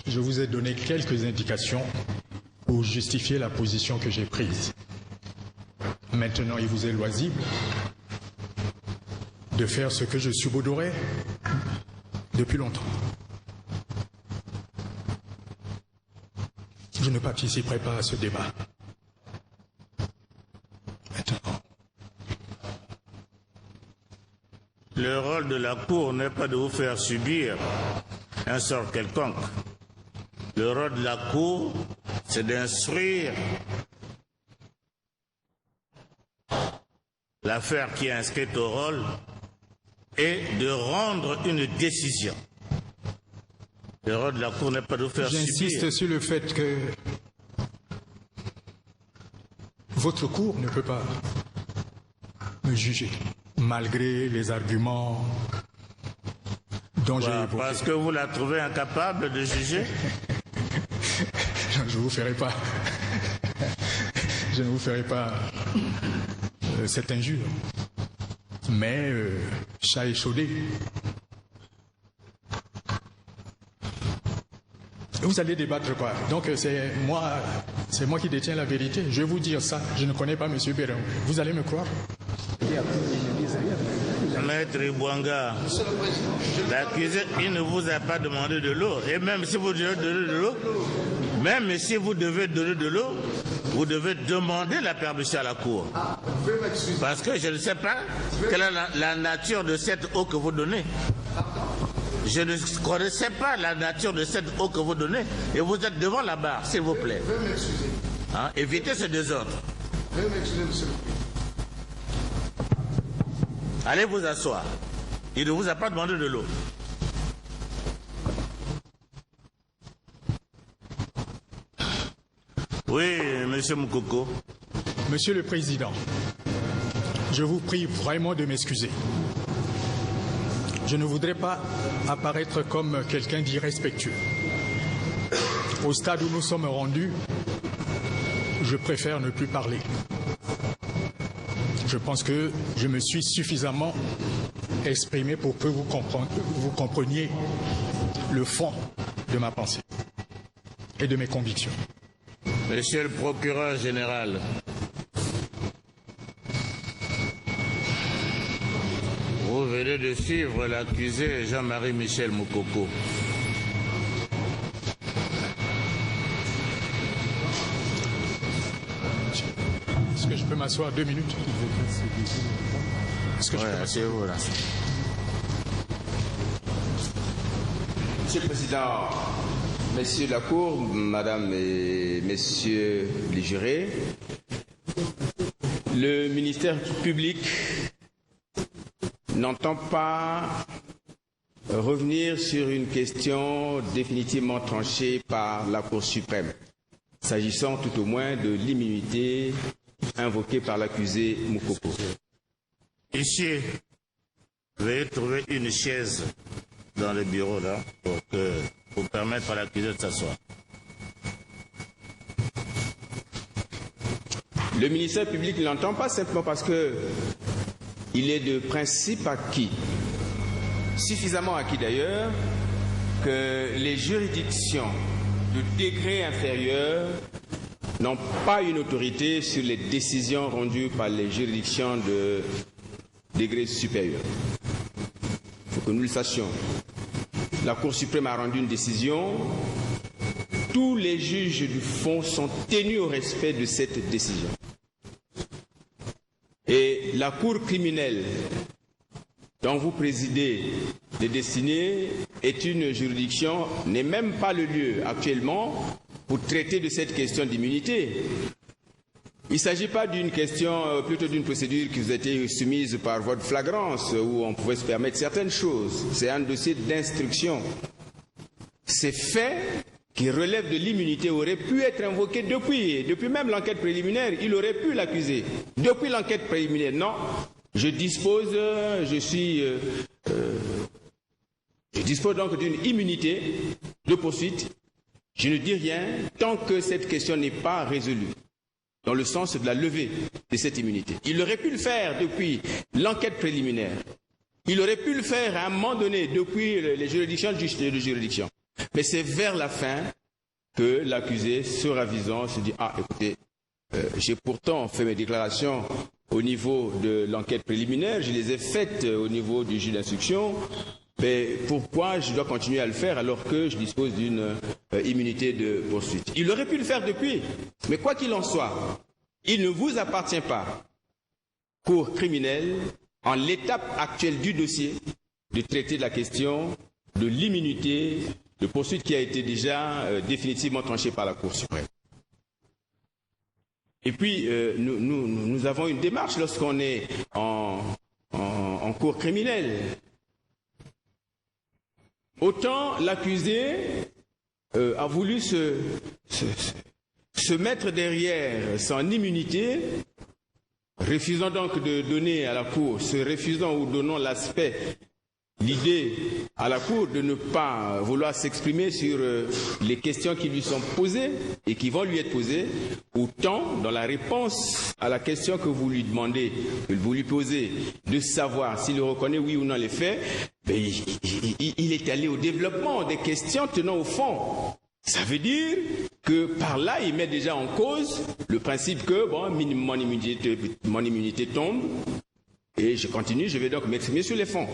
Speaker 3: Je vous ai donné quelques indications pour justifier la position que j'ai prise. Maintenant, il vous est loisible de faire ce que je subodorais depuis longtemps. Je ne participerai pas à ce débat. Maintenant.
Speaker 2: Le rôle de la Cour n'est pas de vous faire subir un sort quelconque. Le rôle de la Cour, c'est d'instruire l'affaire qui est inscrite au rôle et de rendre une décision. Le rôle de la Cour n'est pas de vous faire subir.
Speaker 3: J'insiste sur le fait que votre Cour ne peut pas me juger, malgré les arguments dont j'ai évoqué.
Speaker 2: Parce que vous la trouvez incapable de juger?
Speaker 3: Je ne vous ferai pas. Je je ne vous ferai pas cette injure. Mais chat échaudé. Vous allez débattre quoi? Donc c'est moi qui détiens la vérité. Je vais vous dire ça. Je ne connais pas M. Béron. Vous allez me croire?
Speaker 2: Maître Ibouanga, l'accusé, il ne vous a pas demandé de l'eau. Et même si vous devez donner de l'eau, même si vous devez donner de l'eau, vous devez demander la permission à la cour. Parce que je ne sais pas quelle est la nature de cette eau que vous donnez. Je ne connaissais pas la nature de cette eau que vous donnez. Et vous êtes devant la barre, s'il vous plaît. Hein? Évitez ce désordre. Allez vous asseoir. Il ne vous a pas demandé de l'eau. Oui, monsieur Moukoko.
Speaker 3: Monsieur le Président, je vous prie vraiment de m'excuser. Je ne voudrais pas apparaître comme quelqu'un d'irrespectueux. Au stade où nous sommes rendus, je préfère ne plus parler. Je pense que je me suis suffisamment exprimé pour que vous compreniez le fond de ma pensée et de mes convictions.
Speaker 2: Monsieur le procureur général, vous venez de suivre l'accusé Jean-Marie Michel Moukoko.
Speaker 3: Est-ce que je peux m'asseoir 2 minutes? Est-ce que je peux
Speaker 2: asseyez-vous là.
Speaker 5: Monsieur le Président, Messieurs la Cour, Madame et Messieurs les jurés, le ministère public n'entend pas revenir sur une question définitivement tranchée par la Cour suprême, s'agissant tout au moins de l'immunité invoquée par l'accusé Moukoko.
Speaker 2: Ici, veuillez trouver une chaise dans le bureau là pour permettre à l'accusé de s'asseoir.
Speaker 5: Le ministère public ne l'entend pas simplement parce que il est de principe acquis, suffisamment acquis d'ailleurs, que les juridictions de degré inférieur n'ont pas une autorité sur les décisions rendues par les juridictions de degré supérieur. Il faut que nous le sachions. La Cour suprême a rendu une décision. Tous les juges du fond sont tenus au respect de cette décision. Et la Cour criminelle dont vous présidez les destinées est une juridiction, n'est même pas le lieu actuellement pour traiter de cette question d'immunité. Il ne s'agit pas d'une question, plutôt d'une procédure qui vous a été soumise par voie de flagrance, où on pouvait se permettre certaines choses. C'est un dossier d'instruction. Ces faits qui relèvent de l'immunité auraient pu être invoqués depuis même l'enquête préliminaire. Il aurait pu l'accuser. Depuis l'enquête préliminaire, non. Je dispose donc d'une immunité de poursuite. Je ne dis rien tant que cette question n'est pas résolue, dans le sens de la levée de cette immunité. Il aurait pu le faire depuis l'enquête préliminaire. Il aurait pu le faire à un moment donné, depuis les juridictions de juridiction. Mais c'est vers la fin que l'accusé, se ravisant, se dit « Ah, écoutez, j'ai pourtant fait mes déclarations au niveau de l'enquête préliminaire, je les ai faites au niveau du juge d'instruction, mais pourquoi je dois continuer à le faire alors que je dispose d'une immunité de poursuite ?» Il aurait pu le faire depuis, mais quoi qu'il en soit, il ne vous appartient pas, Cour criminelle, en l'étape actuelle du dossier, de traiter de la question de l'immunité de poursuite qui a été déjà définitivement tranchée par la Cour suprême. Et puis, nous avons une démarche lorsqu'on est en cour criminelle. Autant l'accusé a voulu se mettre derrière son immunité, refusant donc de donner à la Cour, se refusant ou donnant l'aspect l'idée à la Cour de ne pas vouloir s'exprimer sur les questions qui lui sont posées et qui vont lui être posées, autant dans la réponse à la question que vous lui demandez, que vous lui posez, de savoir s'il reconnaît oui ou non les faits, ben, il est allé au développement des questions tenant au fond. Ça veut dire que par là, il met déjà en cause le principe que bon, mon immunité tombe. Et je continue, je vais donc m'exprimer sur le fond.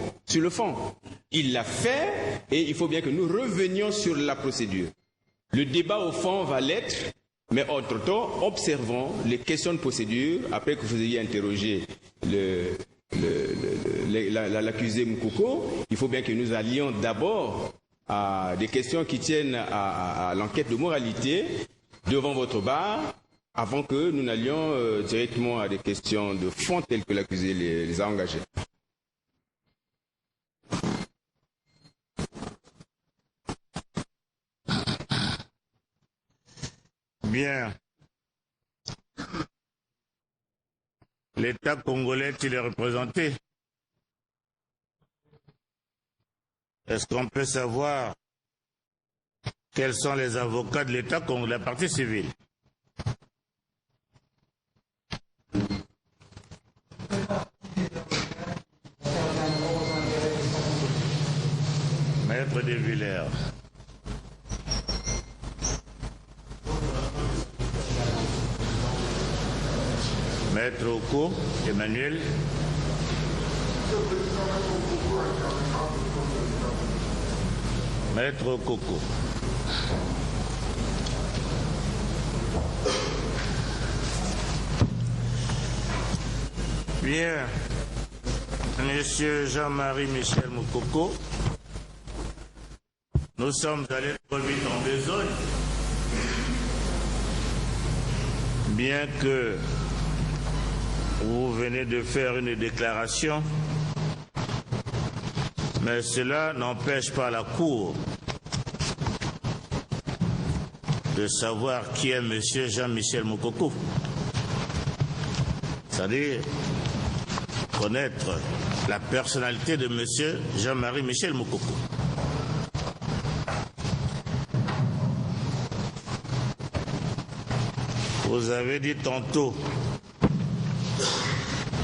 Speaker 5: Il l'a fait et il faut bien que nous revenions sur la procédure. Le débat au fond va l'être, mais entre-temps, observons les questions de procédure, après que vous ayez interrogé l'accusé Moukoko, il faut bien que nous allions d'abord à des questions qui tiennent à l'enquête de moralité devant votre bar, avant que nous n'allions directement à des questions de fond telles que l'accusé les a engagées.
Speaker 2: Bien. L'État congolais, il est représenté. Est-ce qu'on peut savoir quels sont les avocats de l'État congolais, la partie civile? Maître de Villers. Maître Oko, Emmanuel. Maître Coco. Bien. Monsieur Jean-Marie Michel Moukoko, nous sommes allés trop vite en besogne, bien que vous venez de faire une déclaration, mais cela n'empêche pas la Cour de savoir qui est monsieur Jean-Michel Moukoko. C'est-à-dire connaître la personnalité de monsieur Jean-Marie Michel Moukoko. Vous avez dit tantôt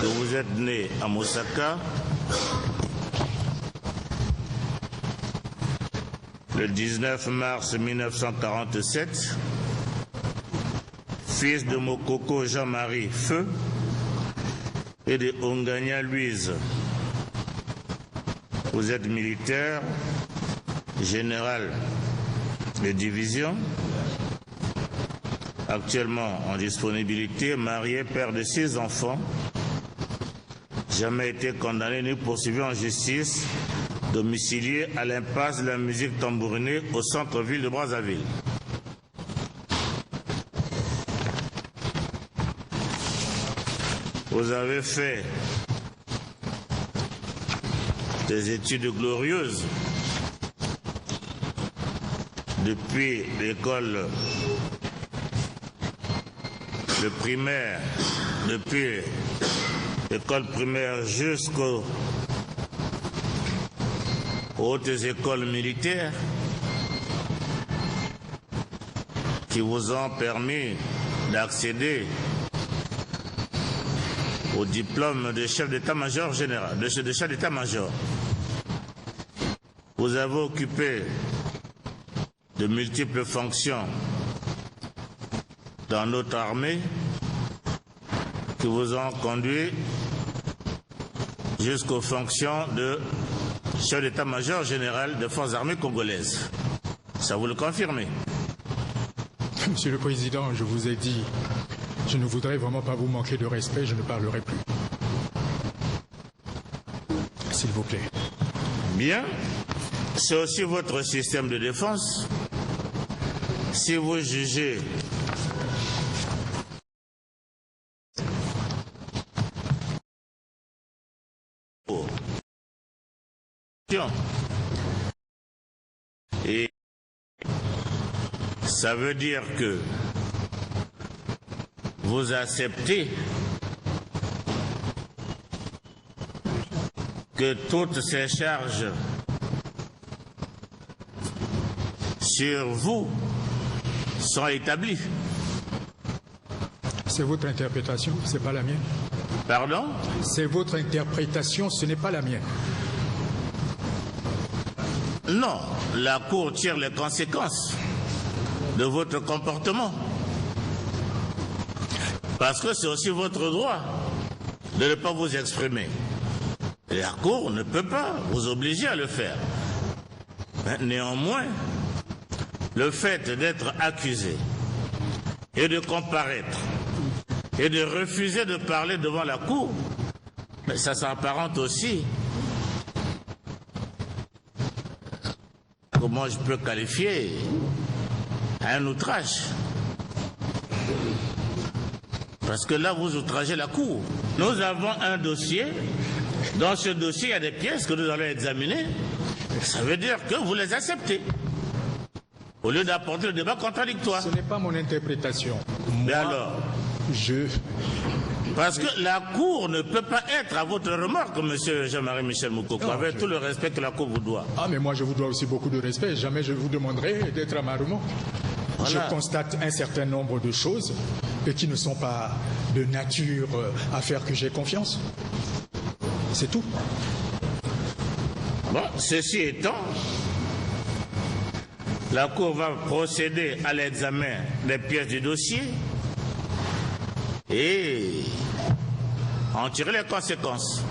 Speaker 2: que vous êtes né à Mosaka le 19 mars 1947, fils de Moukoko Jean-Marie Feu et de Ongania Louise. Vous êtes militaire, général de division, actuellement en disponibilité, marié, père de 6 enfants, jamais été condamné ni poursuivi en justice, domicilié à l'impasse de la musique tambourinée au centre-ville de Brazzaville. Vous avez fait des études glorieuses depuis l'école primaire, depuis l'école primaire jusqu'aux hautes écoles militaires qui vous ont permis d'accéder au diplôme de chef d'état-major général, de chef d'état-major. Vous avez occupé de multiples fonctions dans notre armée qui vous ont conduit jusqu'aux fonctions de chef d'état-major général des forces armées congolaises. Ça vous le confirmez?
Speaker 3: Monsieur le Président, je vous ai dit, je ne voudrais vraiment pas vous manquer de respect, je ne parlerai plus. S'il vous plaît.
Speaker 2: Bien. C'est aussi votre système de défense. Si vous jugez et ça veut dire que vous acceptez que toutes ces charges sur vous sont établies.
Speaker 3: C'est votre interprétation, ce n'est pas la mienne.
Speaker 2: Pardon?
Speaker 3: C'est votre interprétation, ce n'est pas la mienne.
Speaker 2: Non, la Cour tire les conséquences de votre comportement. Parce que c'est aussi votre droit de ne pas vous exprimer. Et la Cour ne peut pas vous obliger à le faire. Mais néanmoins, le fait d'être accusé et de comparaître et de refuser de parler devant la Cour, mais ça s'apparente aussi, comment je peux qualifier, à un outrage. Parce que là, vous outragez la Cour. Nous avons un dossier. Dans ce dossier, il y a des pièces que nous allons examiner. Ça veut dire que vous les acceptez. Au lieu d'apporter le débat contradictoire.
Speaker 3: Ce n'est pas mon interprétation.
Speaker 2: Mais alors, parce que la Cour ne peut pas être à votre remorque, monsieur Jean-Marie Michel Moukoko, avec tout le respect que la Cour vous doit.
Speaker 3: Ah, mais moi, je vous dois aussi beaucoup de respect. Jamais je vous demanderai d'être à ma remorque. Voilà. Je constate un certain nombre de choses et qui ne sont pas de nature à faire que j'ai confiance. C'est tout.
Speaker 2: Bon, ceci étant, la Cour va procéder à l'examen des pièces du dossier et en tirer les conséquences.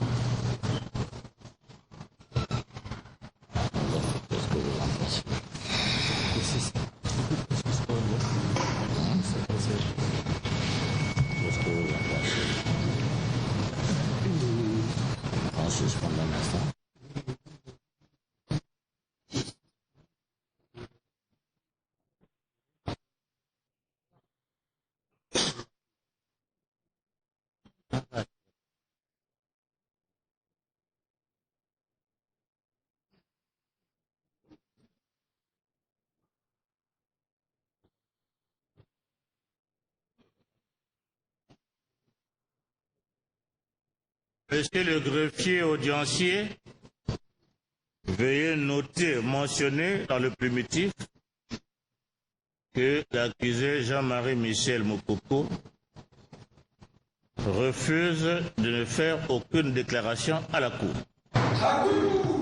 Speaker 2: Monsieur le greffier audiencier, veuillez noter, mentionner dans le primitif que l'accusé Jean-Marie Michel Moukoko refuse de ne faire aucune déclaration à la Cour.